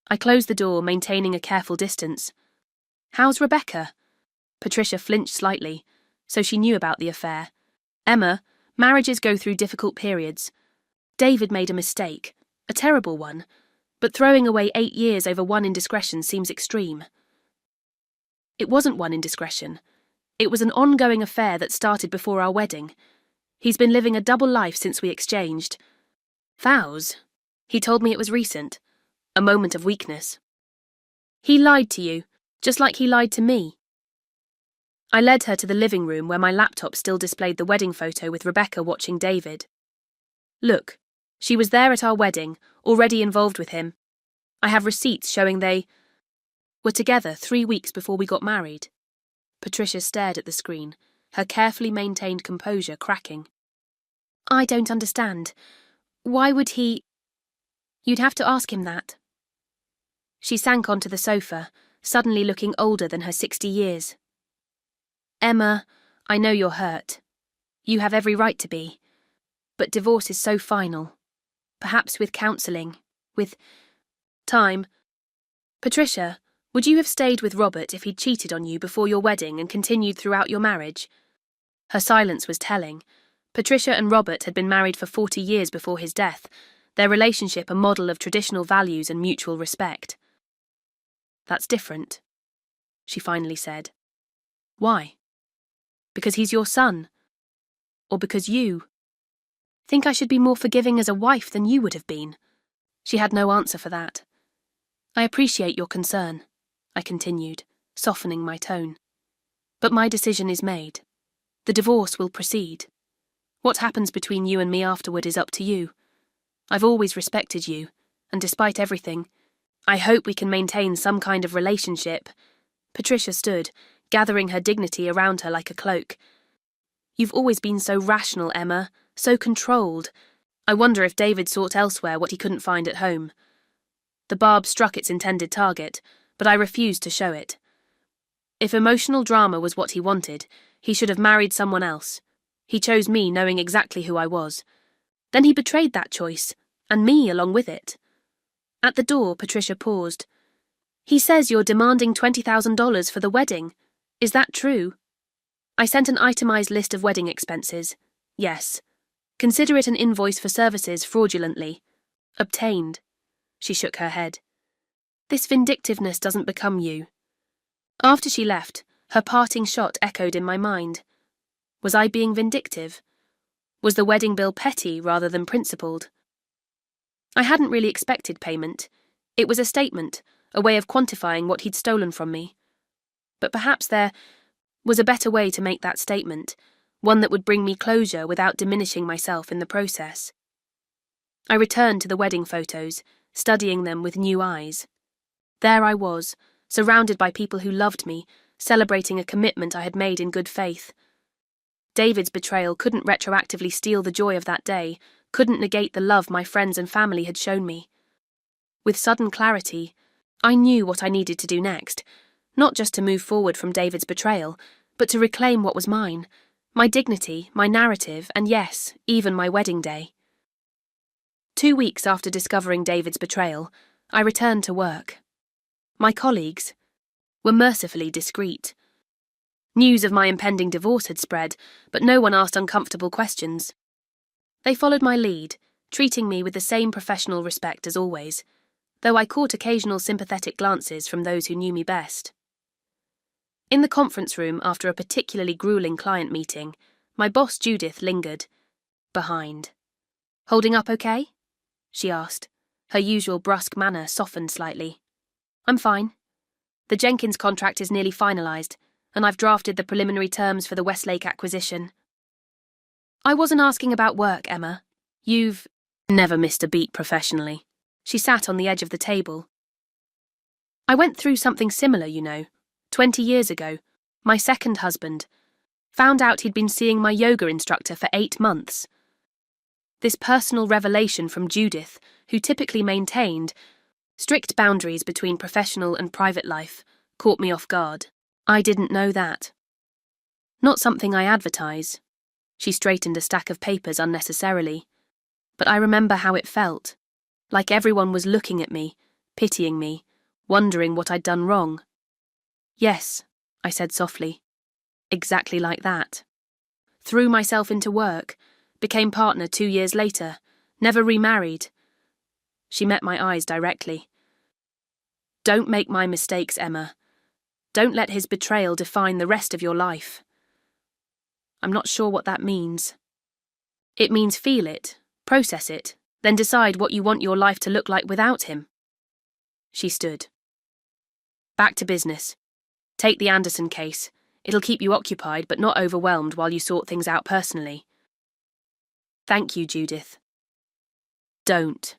I closed the door, maintaining a careful distance. "How's Rebecca?" Patricia flinched slightly, so she knew about the affair. "Emma, marriages go through difficult periods. David made a mistake, a terrible one, but throwing away 8 years over one indiscretion seems extreme." It wasn't one indiscretion. It was an ongoing affair that started before our wedding. He's been living a double life since we exchanged vows. He told me it was recent, a moment of weakness. "He lied to you, just like he lied to me." I led her to the living room where my laptop still displayed the wedding photo with Rebecca watching David. "Look, she was there at our wedding, already involved with him. I have receipts showing they were together 3 weeks before we got married." Patricia stared at the screen, her carefully maintained composure cracking. "I don't understand. Why would he—" "You'd have to ask him that." She sank onto the sofa, suddenly looking older than her 60 years. "Emma, I know you're hurt. You have every right to be. But divorce is so final. Perhaps with counselling, with time. Patricia, would you have stayed with Robert if he'd cheated on you before your wedding and continued throughout your marriage?" Her silence was telling. Patricia and Robert had been married for 40 years before his death. their relationship a model of traditional values and mutual respect. "That's different," she finally said. "Why? Because he's your son? Or because you think I should be more forgiving as a wife than you would have been?" She had no answer for that. "I appreciate your concern," I continued, softening my tone. "But my decision is made. The divorce will proceed. What happens between you and me afterward is up to you. I've always respected you, and despite everything, I hope we can maintain some kind of relationship." Patricia stood, gathering her dignity around her like a cloak. "You've always been so rational, Emma, so controlled. I wonder if David sought elsewhere what he couldn't find at home." The barb struck its intended target, but I refused to show it. If emotional drama was what he wanted, he should have married someone else. He chose me knowing exactly who I was. Then he betrayed that choice, and me along with it. At the door, Patricia paused. "He says you're demanding $20,000 for the wedding. Is that true?" I sent an itemized list of wedding expenses. "Yes. Consider it an invoice for services fraudulently obtained." She shook her head. "This vindictiveness doesn't become you." After she left, her parting shot echoed in my mind. Was I being vindictive? Was the wedding bill petty rather than principled? I hadn't really expected payment. It was a statement, a way of quantifying what he'd stolen from me. But perhaps there was a better way to make that statement, one that would bring me closure without diminishing myself in the process. I returned to the wedding photos, studying them with new eyes. There I was, surrounded by people who loved me, celebrating a commitment I had made in good faith. David's betrayal couldn't retroactively steal the joy of that day, couldn't negate the love my friends and family had shown me. With sudden clarity, I knew what I needed to do next, not just to move forward from David's betrayal, but to reclaim what was mine, my dignity, my narrative, and yes, even my wedding day. 2 weeks after discovering David's betrayal, I returned to work. My colleagues were mercifully discreet. News of my impending divorce had spread, but no one asked uncomfortable questions. They followed my lead, treating me with the same professional respect as always, though I caught occasional sympathetic glances from those who knew me best. In the conference room after a particularly grueling client meeting, my boss Judith lingered, behind. "Holding up okay?" she asked. Her usual brusque manner softened slightly. "I'm fine. The Jenkins contract is nearly finalised, and I've drafted the preliminary terms for the Westlake acquisition." "I wasn't asking about work, Emma. You've never missed a beat professionally." She sat on the edge of the table. "I went through something similar, 20 years ago. My second husband found out he'd been seeing my yoga instructor for 8 months. This personal revelation from Judith, who typically maintained strict boundaries between professional and private life, caught me off guard. I didn't know that. Not something I advertise." She straightened a stack of papers unnecessarily. "But I remember how it felt. Like everyone was looking at me, pitying me, wondering what I'd done wrong." "Yes," I said softly. "Exactly like that. Threw myself into work, became partner 2 years later, never remarried." She met my eyes directly. "Don't make my mistakes, Emma. Don't let his betrayal define the rest of your life." "I'm not sure what that means." "It means feel it, process it, then decide what you want your life to look like without him." She stood. "Back to business. Take the Anderson case. It'll keep you occupied but not overwhelmed while you sort things out personally." "Thank you, Judith." "Don't."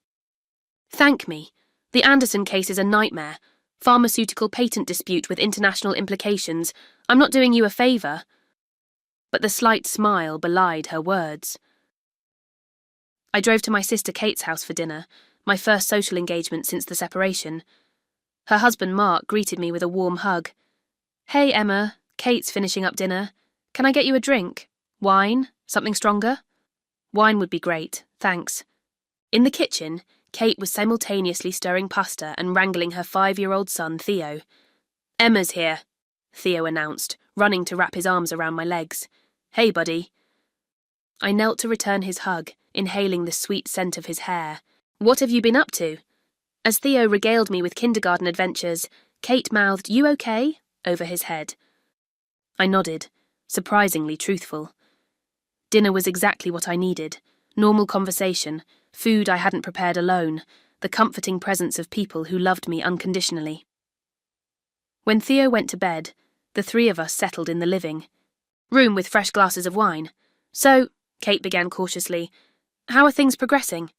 "Thank me. The Anderson case is a nightmare. Pharmaceutical patent dispute with international implications. I'm not doing you a favour." But the slight smile belied her words. I drove to my sister Kate's house for dinner, my first social engagement since the separation. Her husband Mark greeted me with a warm hug. "Hey, Emma, Kate's finishing up dinner. Can I get you a drink? Wine? Something stronger?" "Wine would be great, thanks." In the kitchen, Kate was simultaneously stirring pasta and wrangling her 5-year-old son, Theo. "Emma's here," Theo announced, running to wrap his arms around my legs. "Hey, buddy." I knelt to return his hug, inhaling the sweet scent of his hair. What have you been up to? As Theo regaled me with kindergarten adventures, Kate mouthed, "You okay?" over his head. I nodded, surprisingly truthful. Dinner was exactly what I needed. Normal conversation, food I hadn't prepared alone, the comforting presence of people who loved me unconditionally. When Theo went to bed, the three of us settled in the living room with fresh glasses of wine. "So," Kate began cautiously, "how are things progressing?"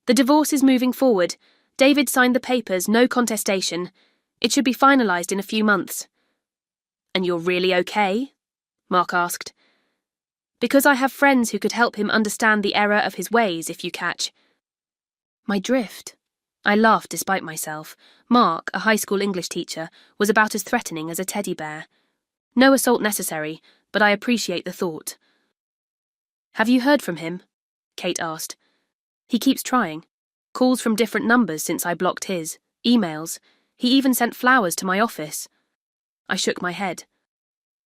"The divorce is moving forward. David signed the papers, no contestation. It should be finalised in a few months." "And you're really okay?" Mark asked. "Because I have friends who could help him understand the error of his ways, if you catch my drift." I laughed despite myself. Mark, a high school English teacher, was about as threatening as a teddy bear. No assault necessary, but I appreciate the thought. "Have you heard from him?" Kate asked. "He keeps trying. Calls from different numbers since I blocked his. Emails. He even sent flowers to my office." I shook my head.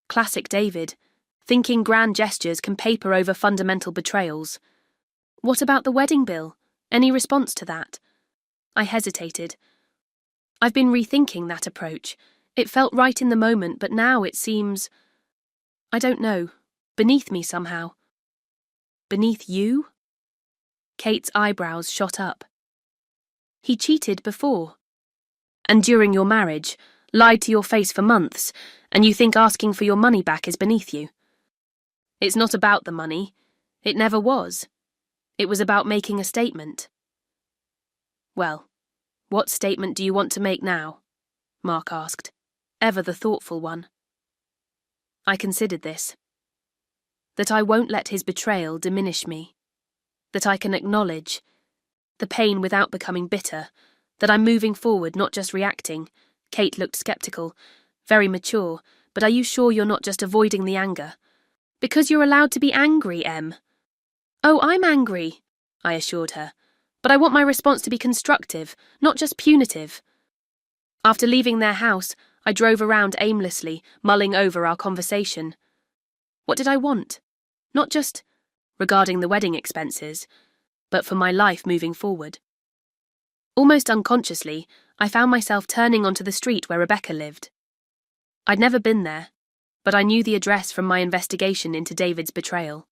Classic David. Thinking grand gestures can paper over fundamental betrayals. "What about the wedding bill? Any response to that?" I hesitated. "I've been rethinking that approach. It felt right in the moment, but now it seems, I don't know, beneath me somehow." "Beneath you?" Kate's eyebrows shot up. "He cheated before. And during your marriage, lied to your face for months, and you think asking for your money back is beneath you?" "It's not about the money. It never was. It was about making a statement." "Well, what statement do you want to make now?" Mark asked, ever the thoughtful one. I considered this. That I won't let his betrayal diminish me. That I can acknowledge the pain without becoming bitter. That I'm moving forward, not just reacting. Kate looked skeptical. "Very mature, but are you sure you're not just avoiding the anger?" "Because you're allowed to be angry, Em." "Oh, I'm angry," I assured her. "But I want my response to be constructive, not just punitive." After leaving their house, I drove around aimlessly, mulling over our conversation. What did I want? Not just regarding the wedding expenses, but for my life moving forward. Almost unconsciously, I found myself turning onto the street where Rebecca lived. I'd never been there, but I knew the address from my investigation into David's betrayal.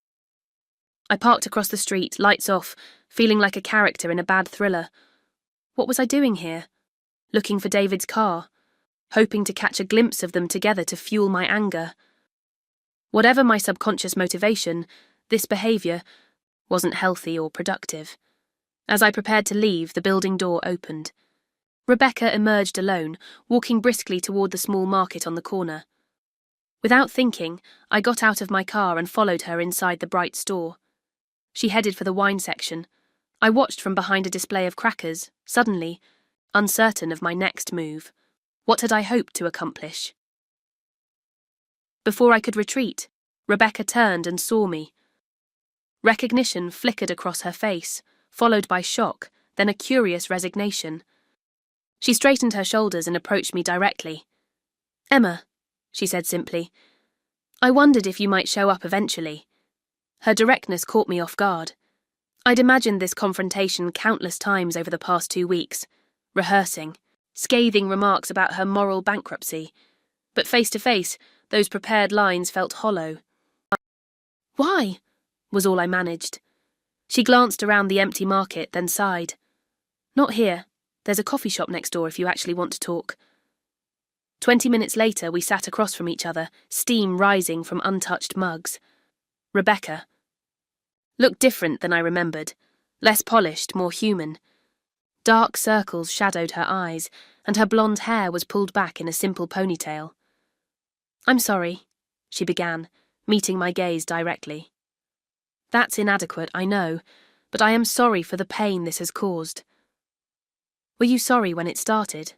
I parked across the street, lights off, feeling like a character in a bad thriller. What was I doing here? Looking for David's car, hoping to catch a glimpse of them together to fuel my anger. Whatever my subconscious motivation, this behaviour wasn't healthy or productive. As I prepared to leave, the building door opened. Rebecca emerged alone, walking briskly toward the small market on the corner. Without thinking, I got out of my car and followed her inside the bright store. She headed for the wine section. I watched from behind a display of crackers, suddenly, uncertain of my next move. What had I hoped to accomplish? Before I could retreat, Rebecca turned and saw me. Recognition flickered across her face, followed by shock, then a curious resignation. She straightened her shoulders and approached me directly. "Emma," she said simply, "I wondered if you might show up eventually." Her directness caught me off guard. I'd imagined this confrontation countless times over the past 2 weeks, rehearsing, scathing remarks about her moral bankruptcy. But face to face, those prepared lines felt hollow. "Why?" was all I managed. She glanced around the empty market, then sighed. "Not here. There's a coffee shop next door if you actually want to talk." 20 minutes later, we sat across from each other, steam rising from untouched mugs. Rebecca looked different than I remembered, less polished, more human. Dark circles shadowed her eyes, and her blonde hair was pulled back in a simple ponytail. "I'm sorry," she began, meeting my gaze directly. "That's inadequate, I know, but I am sorry for the pain this has caused." "Were you sorry when it started?"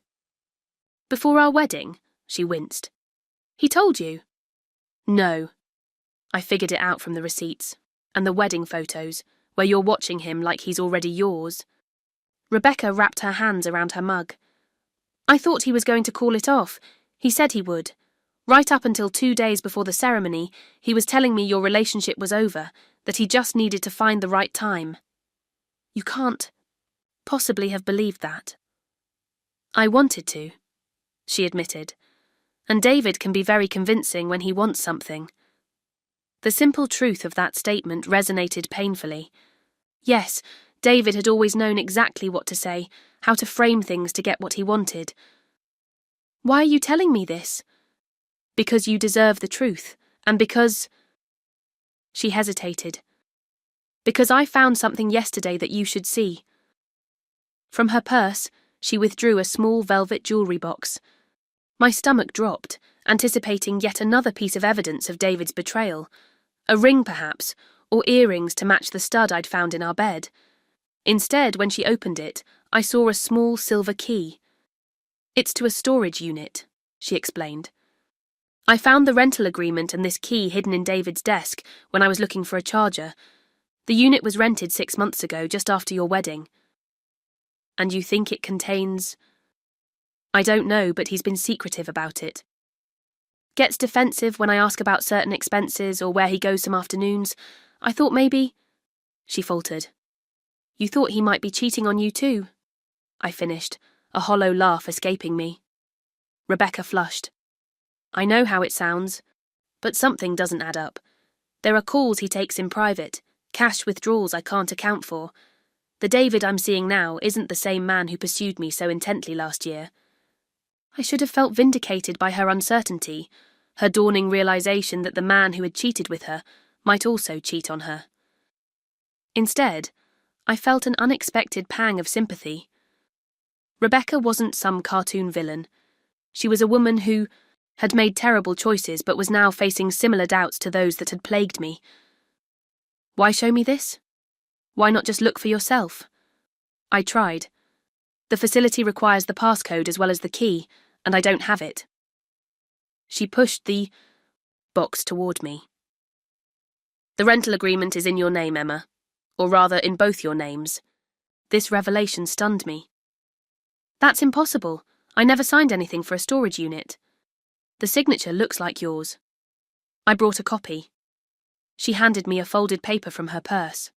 "Before our wedding?" she winced. "He told you?" "No." I figured it out from the receipts, and the wedding photos, where you're watching him like he's already yours. Rebecca wrapped her hands around her mug. "I thought he was going to call it off. He said he would. Right up until 2 days before the ceremony, he was telling me your relationship was over, that he just needed to find the right time." "You can't." possibly have believed that. I wanted to, she admitted, and David can be very convincing when he wants something. The simple truth of that statement resonated painfully. Yes, David had always known exactly what to say, how to frame things to get what he wanted. Why are you telling me this? Because you deserve the truth, and because... She hesitated. Because I found something yesterday that you should see. From her purse, she withdrew a small velvet jewellery box. My stomach dropped, anticipating yet another piece of evidence of David's betrayal. A ring, perhaps, or earrings to match the stud I'd found in our bed. Instead, when she opened it, I saw a small silver key. It's to a storage unit, she explained. I found the rental agreement and this key hidden in David's desk when I was looking for a charger. The unit was rented 6 months ago, just after your wedding. And you think it contains... I don't know, but he's been secretive about it. Gets defensive when I ask about certain expenses or where he goes some afternoons. I thought maybe... She faltered. You thought he might be cheating on you too? I finished, a hollow laugh escaping me. Rebecca flushed. I know how it sounds, but something doesn't add up. There are calls he takes in private, cash withdrawals I can't account for. The David I'm seeing now isn't the same man who pursued me so intently last year. I should have felt vindicated by her uncertainty, her dawning realization that the man who had cheated with her might also cheat on her. Instead, I felt an unexpected pang of sympathy. Rebecca wasn't some cartoon villain. She was a woman who had made terrible choices but was now facing similar doubts to those that had plagued me. Why show me this? Why not just look for yourself? I tried. The facility requires the passcode as well as the key, and I don't have it. She pushed the box toward me. The rental agreement is in your name, Emma. Or rather, in both your names. This revelation stunned me. That's impossible. I never signed anything for a storage unit. The signature looks like yours. I brought a copy. She handed me a folded paper from her purse.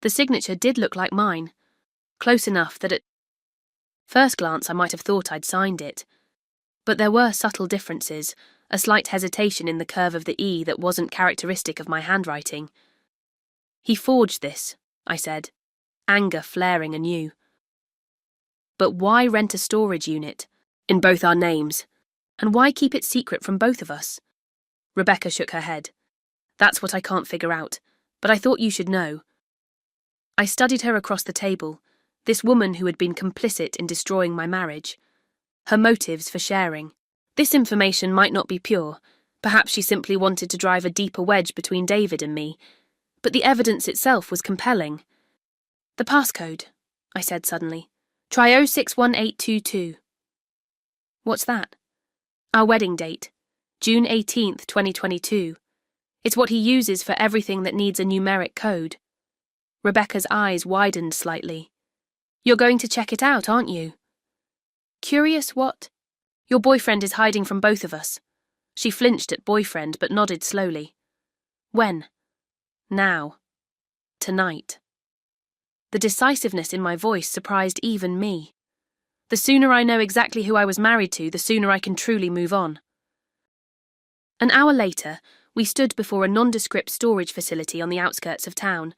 The signature did look like mine, close enough that at first glance I might have thought I'd signed it. But there were subtle differences, a slight hesitation in the curve of the E that wasn't characteristic of my handwriting. He forged this, I said, anger flaring anew. But why rent a storage unit, in both our names, and why keep it secret from both of us? Rebecca shook her head. That's what I can't figure out, but I thought you should know. I studied her across the table, this woman who had been complicit in destroying my marriage. Her motives for sharing. This information might not be pure. Perhaps she simply wanted to drive a deeper wedge between David and me. But the evidence itself was compelling. The passcode, I said suddenly. Try 061822. What's that? Our wedding date. June 18th, 2022. It's what he uses for everything that needs a numeric code. Rebecca's eyes widened slightly. You're going to check it out, aren't you? Curious what? Your boyfriend is hiding from both of us. She flinched at boyfriend but nodded slowly. When? Now. Tonight. The decisiveness in my voice surprised even me. The sooner I know exactly who I was married to, the sooner I can truly move on. An hour later, we stood before a nondescript storage facility on the outskirts of town.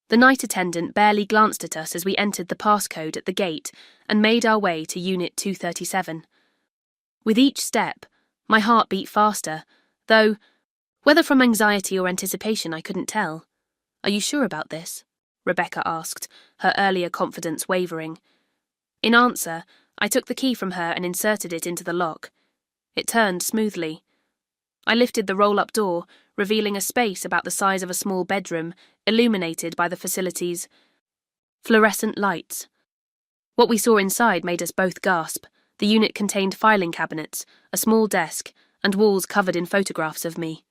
The night attendant barely glanced at us as we entered the passcode at the gate and made our way to Unit 237. With each step, my heart beat faster, though, whether from anxiety or anticipation I couldn't tell. Are you sure about this? Rebecca asked, her earlier confidence wavering. In answer, I took the key from her and inserted it into the lock. It turned smoothly. I lifted the roll-up door, revealing a space about the size of a small bedroom, illuminated by the facility's fluorescent lights. What we saw inside made us both gasp. The unit contained filing cabinets, a small desk, and walls covered in photographs of me.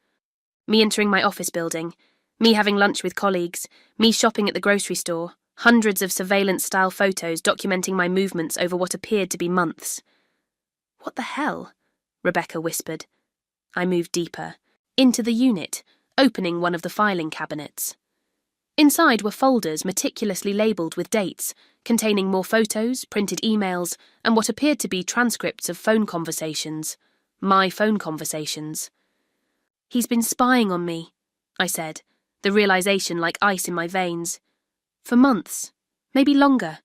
Me entering my office building, me having lunch with colleagues, me shopping at the grocery store, hundreds of surveillance-style photos documenting my movements over what appeared to be months. What the hell? Rebecca whispered. I moved deeper, into the unit, opening one of the filing cabinets. Inside were folders meticulously labelled with dates, containing more photos, printed emails, and what appeared to be transcripts of phone conversations. My phone conversations. "He's been spying on me," I said, the realisation like ice in my veins. "For months, maybe longer."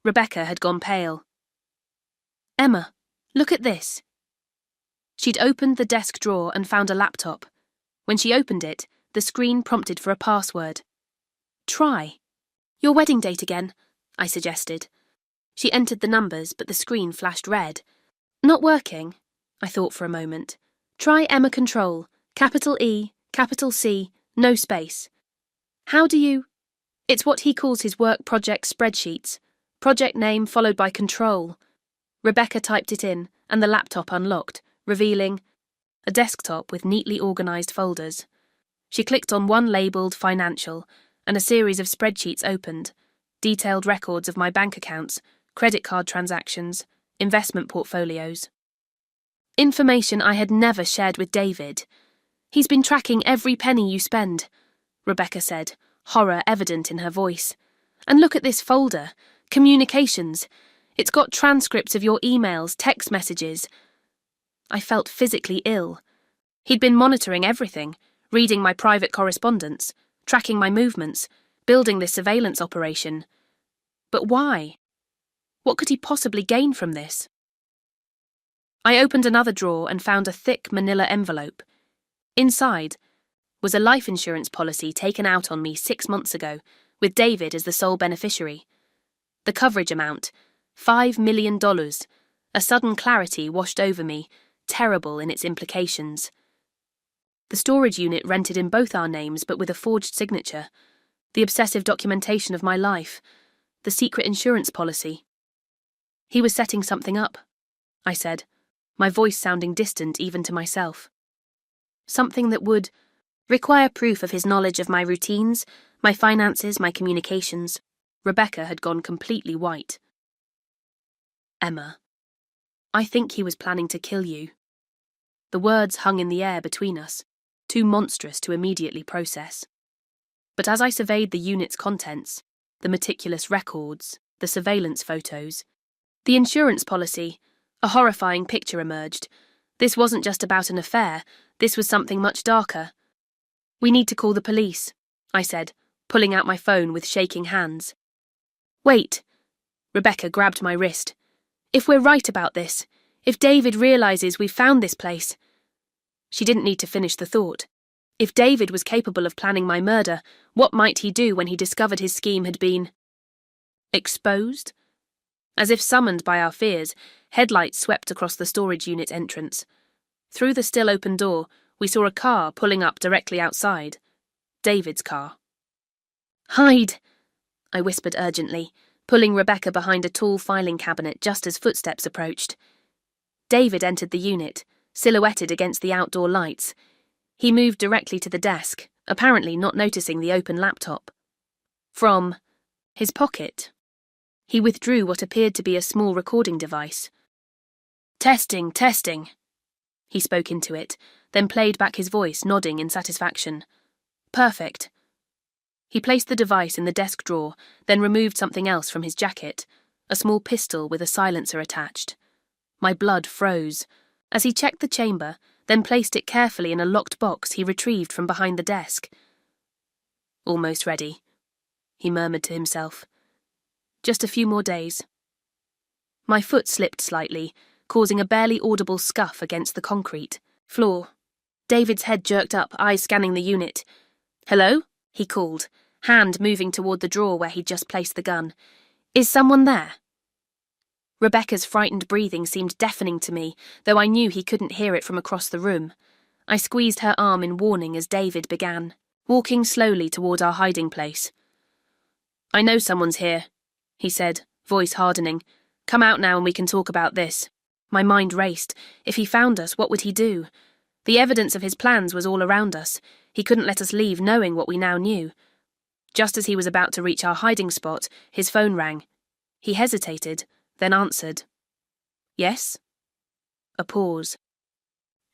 Rebecca had gone pale. "Emma, look at this." She'd opened the desk drawer and found a laptop. When she opened it, the screen prompted for a password. "Try. Your wedding date again," I suggested. She entered the numbers, but the screen flashed red. "Not working," I thought for a moment. "Try Emma Control, capital E, capital C, no space." "How do you—" "It's what he calls his work project spreadsheets. Project name followed by control." Rebecca typed it in, and the laptop unlocked, revealing a desktop with neatly organised folders. She clicked on one labelled Financial, and a series of spreadsheets opened, detailed records of my bank accounts, credit card transactions, investment portfolios. Information I had never shared with David. "He's been tracking every penny you spend," Rebecca said, horror evident in her voice. "And look at this folder. Communications. It's got transcripts of your emails, text messages." I felt physically ill. He'd been monitoring everything, reading my private correspondence, tracking my movements, building this surveillance operation. But why? What could he possibly gain from this? I opened another drawer and found a thick manila envelope. Inside was a life insurance policy taken out on me 6 months ago, with David as the sole beneficiary. The coverage amount, $5 million. A sudden clarity washed over me, terrible in its implications. The storage unit rented in both our names but with a forged signature. The obsessive documentation of my life. The secret insurance policy. "He was setting something up," I said, my voice sounding distant even to myself. "Something that would require proof of his knowledge of my routines, my finances, my communications." Rebecca had gone completely white. "Emma, I think he was planning to kill you." The words hung in the air between us, too monstrous to immediately process. But as I surveyed the unit's contents, the meticulous records, the surveillance photos, the insurance policy, a horrifying picture emerged. This wasn't just about an affair, this was something much darker. "We need to call the police," I said, pulling out my phone with shaking hands. "Wait." Rebecca grabbed my wrist. "If we're right about this, if David realises we've found this place—" She didn't need to finish the thought. If David was capable of planning my murder, what might he do when he discovered his scheme had been exposed? As if summoned by our fears, headlights swept across the storage unit entrance. Through the still open door, we saw a car pulling up directly outside. David's car. "Hide!" I whispered urgently, pulling Rebecca behind a tall filing cabinet just as footsteps approached. David entered the unit, silhouetted against the outdoor lights. He moved directly to the desk, apparently not noticing the open laptop. From his pocket, he withdrew what appeared to be a small recording device. "Testing, testing." He spoke into it, then played back his voice, nodding in satisfaction. "Perfect." He placed the device in the desk drawer, then removed something else from his jacket, a small pistol with a silencer attached. My blood froze. As he checked the chamber, then placed it carefully in a locked box he retrieved from behind the desk. "Almost ready," he murmured to himself. "Just a few more days." My foot slipped slightly, causing a barely audible scuff against the concrete floor. David's head jerked up, eyes scanning the unit. "Hello?" he called, hand moving toward the drawer where he'd just placed the gun. "Is someone there?" Rebecca's frightened breathing seemed deafening to me, though I knew he couldn't hear it from across the room. I squeezed her arm in warning as David began, walking slowly toward our hiding place. "I know someone's here," he said, voice hardening. "Come out now and we can talk about this." My mind raced. If he found us, what would he do? The evidence of his plans was all around us. He couldn't let us leave knowing what we now knew. Just as he was about to reach our hiding spot, his phone rang. He hesitated, then answered. "Yes?" A pause.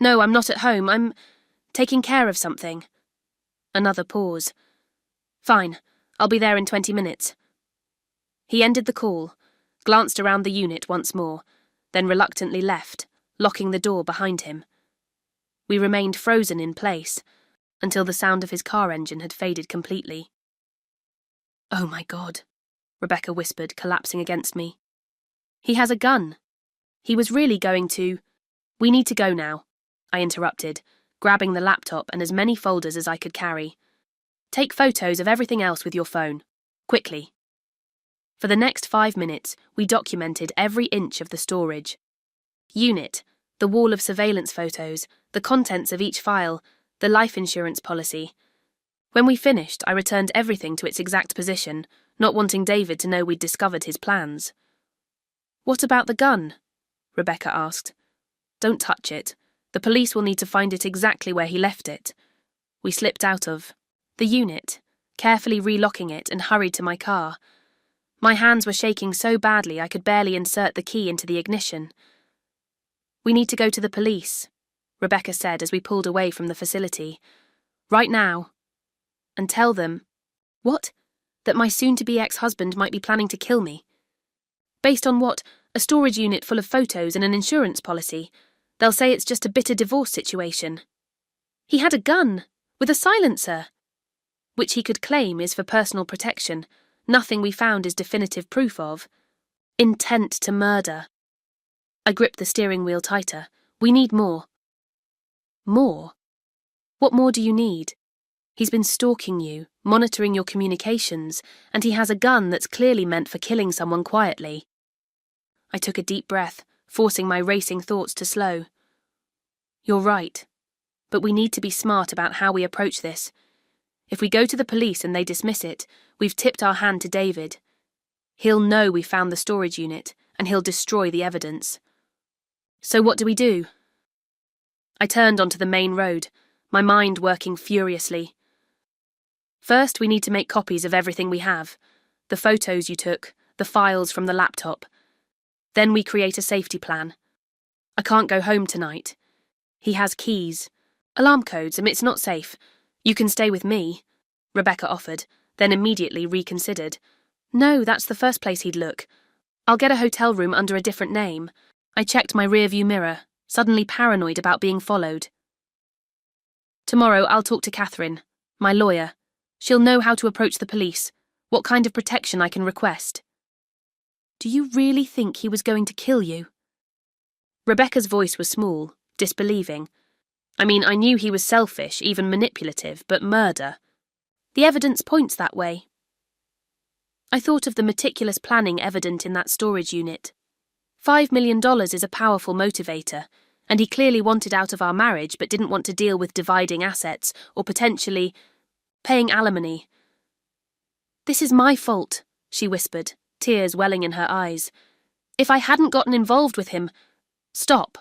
"No, I'm not at home. I'm taking care of something." Another pause. Fine, I'll be there in 20 minutes. He ended the call, glanced around the unit once more, then reluctantly left, locking the door behind him. We remained frozen in place, until the sound of his car engine had faded completely. "Oh my God," Rebecca whispered, collapsing against me. "He has a gun. He was really going to—" "We need to go now," I interrupted, grabbing the laptop and as many folders as I could carry. "Take photos of everything else with your phone. Quickly." For the next 5 minutes, we documented every inch of the storage. Unit, the wall of surveillance photos, the contents of each file, the life insurance policy. When we finished, I returned everything to its exact position, not wanting David to know we'd discovered his plans. "What about the gun?" Rebecca asked. "Don't touch it. The police will need to find it exactly where he left it." We slipped out of the unit, carefully relocking it, and hurried to my car. My hands were shaking so badly I could barely insert the key into the ignition. "We need to go to the police," Rebecca said as we pulled away from the facility. "Right now. And tell them—" "What? That my soon-to-be ex-husband might be planning to kill me. Based on what? A storage unit full of photos and an insurance policy. They'll say it's just a bitter divorce situation. He had a gun, with a silencer, which he could claim is for personal protection. Nothing we found is definitive proof of. Intent to murder." I gripped the steering wheel tighter. "We need more." "More? What more do you need? He's been stalking you, monitoring your communications, and he has a gun that's clearly meant for killing someone quietly." I took a deep breath, forcing my racing thoughts to slow. "You're right. But we need to be smart about how we approach this. If we go to the police and they dismiss it, we've tipped our hand to David. He'll know we found the storage unit, and he'll destroy the evidence. So what do we do?" I turned onto the main road, my mind working furiously. "First, we need to make copies of everything we have. The photos you took, the files from the laptop. Then we create a safety plan. I can't go home tonight. He has keys. Alarm codes, and it's not safe. You can stay with me," Rebecca offered, then immediately reconsidered. "No, that's the first place he'd look. I'll get a hotel room under a different name." I checked my rearview mirror, suddenly paranoid about being followed. "Tomorrow I'll talk to Catherine, my lawyer. She'll know how to approach the police, what kind of protection I can request." "Do you really think he was going to kill you?" Rebecca's voice was small, disbelieving. "I mean, I knew he was selfish, even manipulative, but murder? The evidence points that way." I thought of the meticulous planning evident in that storage unit. $5 million is a powerful motivator, and he clearly wanted out of our marriage but didn't want to deal with dividing assets or potentially paying alimony. "This is my fault," she whispered, tears welling in her eyes. "If I hadn't gotten involved with him—" "Stop."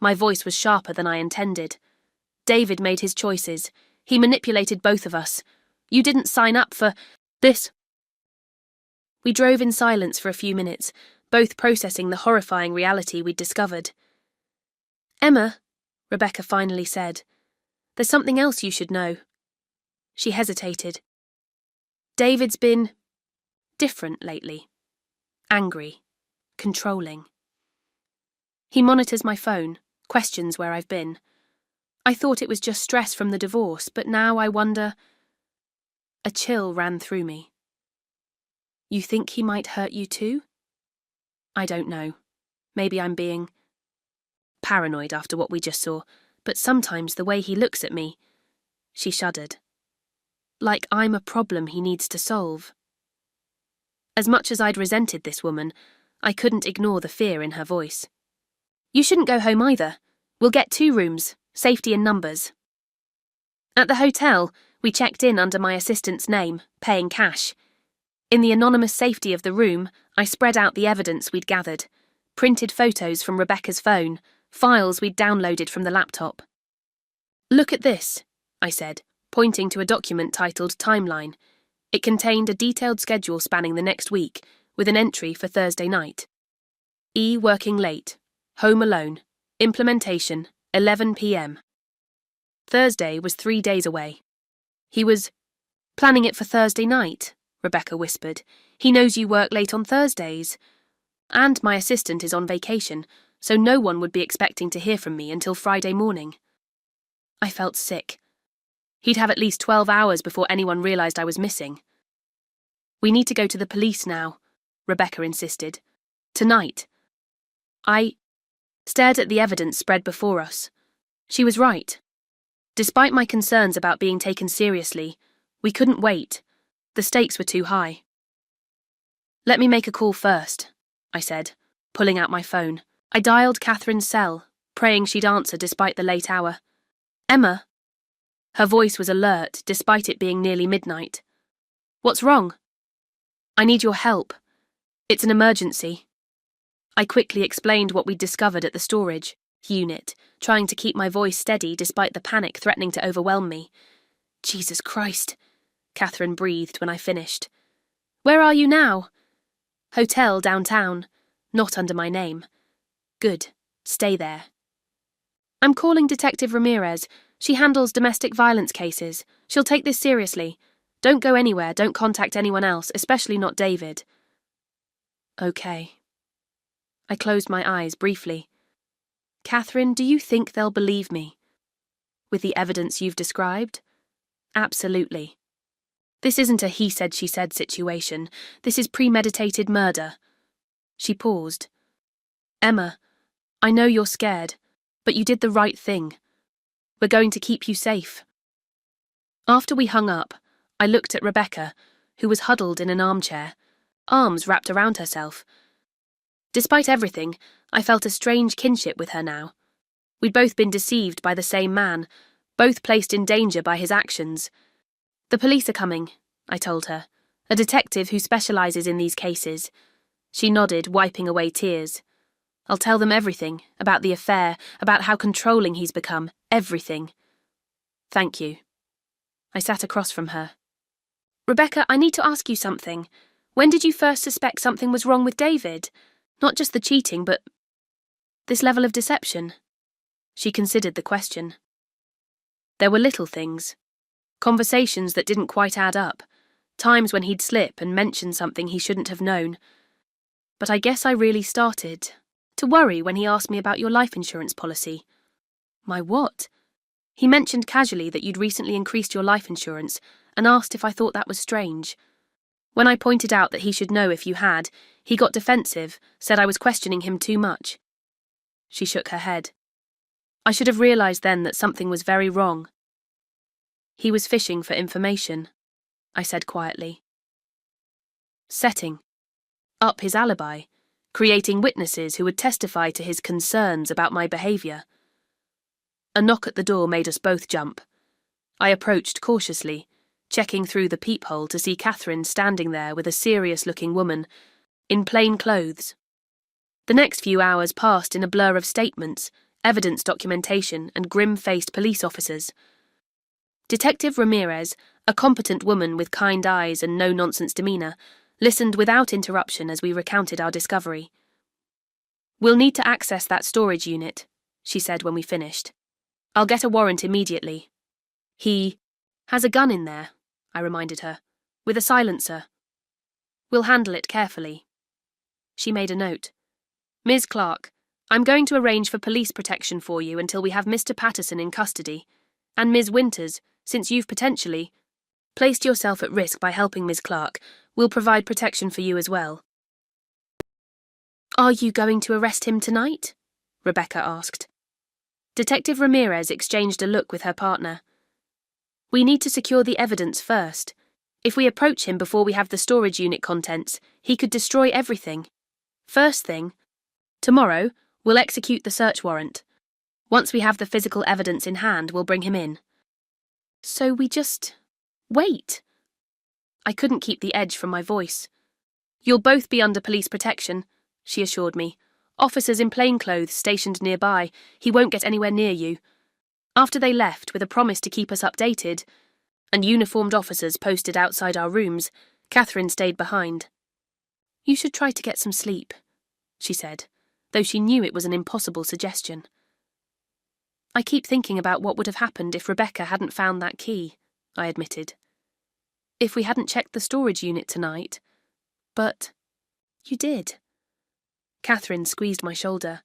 My voice was sharper than I intended. "David made his choices. He manipulated both of us. You didn't sign up for this." We drove in silence for a few minutes, both processing the horrifying reality we'd discovered. "Emma," Rebecca finally said, "there's something else you should know." She hesitated. "David's been different lately. Angry. Controlling. He monitors my phone, questions where I've been. I thought it was just stress from the divorce, but now I wonder—" A chill ran through me. "You think he might hurt you too?" "I don't know. Maybe I'm being paranoid after what we just saw, but sometimes the way he looks at me—" She shuddered. "Like I'm a problem he needs to solve." As much as I'd resented this woman, I couldn't ignore the fear in her voice. "You shouldn't go home either. We'll get 2 rooms, safety in numbers." At the hotel, we checked in under my assistant's name, paying cash. In the anonymous safety of the room, I spread out the evidence we'd gathered, printed photos from Rebecca's phone, files we'd downloaded from the laptop. "Look at this," I said, pointing to a document titled Timeline. It contained a detailed schedule spanning the next week, with an entry for Thursday night. E working late. Home alone. Implementation, 11 p.m. Thursday was 3 days away. He was Planning it for Thursday night, Rebecca whispered. He knows you work late on Thursdays. And my assistant is on vacation, so no one would be expecting to hear from me until Friday morning. I felt sick. He'd have at least 12 hours before anyone realised I was missing. We need to go to the police now, Rebecca insisted. Tonight. I stared at the evidence spread before us. She was right. Despite my concerns about being taken seriously, we couldn't wait. The stakes were too high. Let me make a call first, I said, pulling out my phone. I dialed Catherine's cell, praying she'd answer despite the late hour. Emma? Her voice was alert, despite it being nearly midnight. What's wrong? I need your help. It's an emergency. I quickly explained what we'd discovered at the storage unit, trying to keep my voice steady despite the panic threatening to overwhelm me. Jesus Christ, Catherine breathed when I finished. Where are you now? Hotel downtown, not under my name. Good, stay there. I'm calling Detective Ramirez. She handles domestic violence cases. She'll take this seriously. Don't go anywhere, don't contact anyone else, especially not David. Okay. I closed my eyes briefly. Catherine, do you think they'll believe me? With the evidence you've described? Absolutely. This isn't a he said she said situation. This is premeditated murder. She paused. Emma, I know you're scared, but you did the right thing. We're going to keep you safe. After we hung up, I looked at Rebecca, who was huddled in an armchair, arms wrapped around herself. Despite everything, I felt a strange kinship with her now. We'd both been deceived by the same man, both placed in danger by his actions. The police are coming, I told her, a detective who specialises in these cases. She nodded, wiping away tears. I'll tell them everything, about the affair, about how controlling he's become, everything. Thank you. I sat across from her. Rebecca, I need to ask you something. When did you first suspect something was wrong with David? Not just the cheating, but this level of deception. She considered the question. There were little things. Conversations that didn't quite add up. Times when he'd slip and mention something he shouldn't have known. But I guess I really started to worry when he asked me about your life insurance policy. My what? He mentioned casually that you'd recently increased your life insurance and asked if I thought that was strange. When I pointed out that he should know if you had, he got defensive, said I was questioning him too much. She shook her head. I should have realised then that something was very wrong. He was fishing for information, I said quietly. Setting up his alibi, creating witnesses who would testify to his concerns about my behaviour. A knock at the door made us both jump. I approached cautiously, checking through the peephole to see Catherine standing there with a serious-looking woman, in plain clothes. The next few hours passed in a blur of statements, evidence documentation, and grim-faced police officers. Detective Ramirez, a competent woman with kind eyes and no-nonsense demeanour, listened without interruption as we recounted our discovery. We'll need to access that storage unit, she said when we finished. I'll get a warrant immediately. He has a gun in there, I reminded her, with a silencer. We'll handle it carefully. She made a note. Ms. Clark, I'm going to arrange for police protection for you until we have Mr. Patterson in custody. And Ms. Winters, since you've potentially placed yourself at risk by helping Ms. Clark, we'll provide protection for you as well. Are you going to arrest him tonight? Rebecca asked. Detective Ramirez exchanged a look with her partner. We need to secure the evidence first. If we approach him before we have the storage unit contents, he could destroy everything. First thing, tomorrow, we'll execute the search warrant. Once we have the physical evidence in hand, we'll bring him in. So we just wait. I couldn't keep the edge from my voice. You'll both be under police protection, she assured me. Officers in plainclothes stationed nearby. He won't get anywhere near you. After they left, with a promise to keep us updated, and uniformed officers posted outside our rooms, Catherine stayed behind. You should try to get some sleep, she said, though she knew it was an impossible suggestion. I keep thinking about what would have happened if Rebecca hadn't found that key, I admitted. if we hadn't checked the storage unit tonight. But you did. Catherine squeezed my shoulder.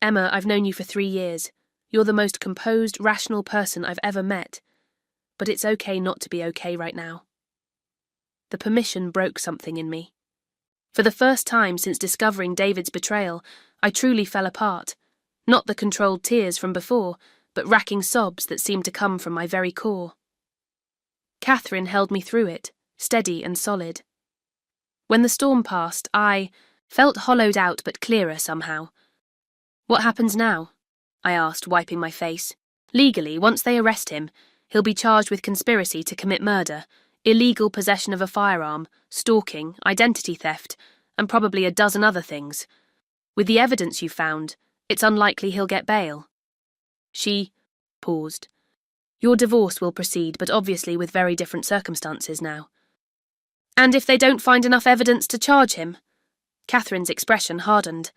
Emma, I've known you for 3 years. You're the most composed, rational person I've ever met. But it's okay not to be okay right now. The permission broke something in me. For the first time since discovering David's betrayal, I truly fell apart. Not the controlled tears from before, but racking sobs that seemed to come from my very core. Catherine held me through it, steady and solid. When the storm passed, I felt hollowed out but clearer somehow. What happens now? I asked, wiping my face. Legally, once they arrest him, he'll be charged with conspiracy to commit murder, illegal possession of a firearm, stalking, identity theft, and probably a dozen other things. With the evidence you found, it's unlikely he'll get bail. She paused. Your divorce will proceed, but obviously with very different circumstances now. And if they don't find enough evidence to charge him? Catherine's expression hardened.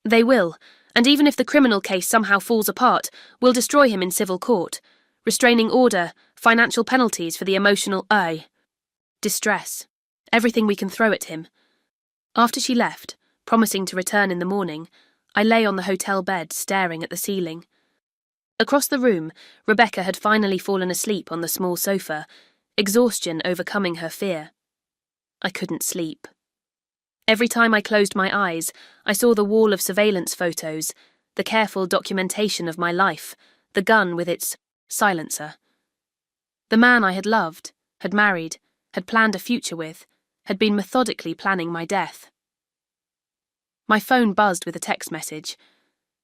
They will, and even if the criminal case somehow falls apart, we'll destroy him in civil court. Restraining order, financial penalties for the emotional distress. Everything we can throw at him. After she left, promising to return in the morning, I lay on the hotel bed staring at the ceiling. Across the room, Rebecca had finally fallen asleep on the small sofa, exhaustion overcoming her fear. I couldn't sleep. Every time I closed my eyes, I saw the wall of surveillance photos, the careful documentation of my life, the gun with its silencer. The man I had loved, had married, had planned a future with, had been methodically planning my death. My phone buzzed with a text message.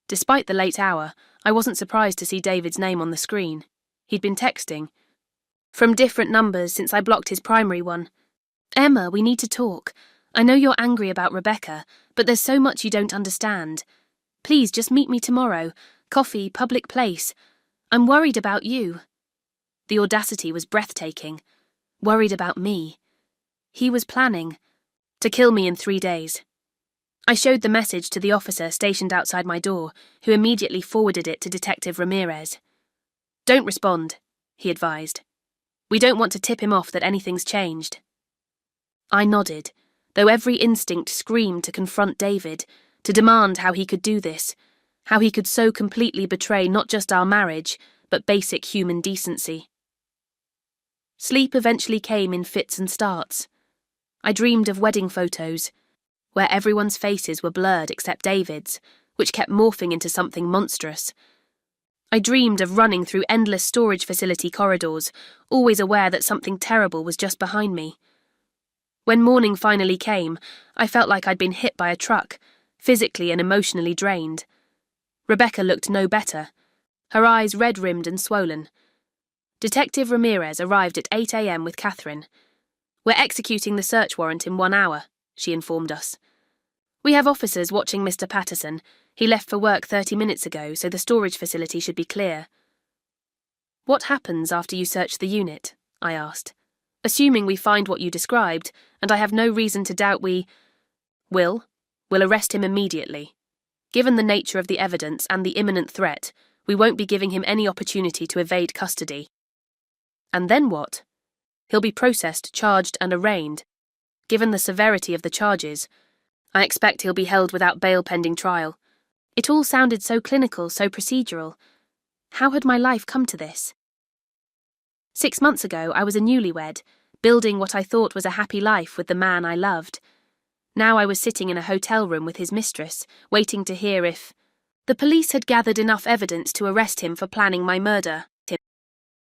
Despite the late hour, I wasn't surprised to see David's name on the screen. He'd been texting. From different numbers since I blocked his primary one. Emma, we need to talk. I know you're angry about Rebecca, but there's so much you don't understand. Please, just meet me tomorrow. Coffee, public place. I'm worried about you. The audacity was breathtaking. Worried about me. He was planning to kill me in 3 days. I showed the message to the officer stationed outside my door, who immediately forwarded it to Detective Ramirez. Don't respond, he advised. We don't want to tip him off that anything's changed. I nodded, though every instinct screamed to confront David, to demand how he could do this, how he could so completely betray not just our marriage, but basic human decency. Sleep eventually came in fits and starts. I dreamed of wedding photos, where everyone's faces were blurred except David's, which kept morphing into something monstrous. I dreamed of running through endless storage facility corridors, always aware that something terrible was just behind me. When morning finally came, I felt like I'd been hit by a truck, physically and emotionally drained. Rebecca looked no better, her eyes red-rimmed and swollen. Detective Ramirez arrived at 8 a.m. with Catherine. We're executing the search warrant in 1 hour, she informed us. We have officers watching Mr. Patterson. He left for work 30 minutes ago, so the storage facility should be clear. What happens after you search the unit? I asked. Assuming we find what you described, and I have no reason to doubt we'll arrest him immediately. Given the nature of the evidence and the imminent threat, we won't be giving him any opportunity to evade custody. And then what? He'll be processed, charged and arraigned. Given the severity of the charges, I expect he'll be held without bail pending trial. It all sounded so clinical, so procedural. How had my life come to this? 6 months ago, I was a newlywed, building what I thought was a happy life with the man I loved. Now I was sitting in a hotel room with his mistress, waiting to hear if the police had gathered enough evidence to arrest him for planning my murder.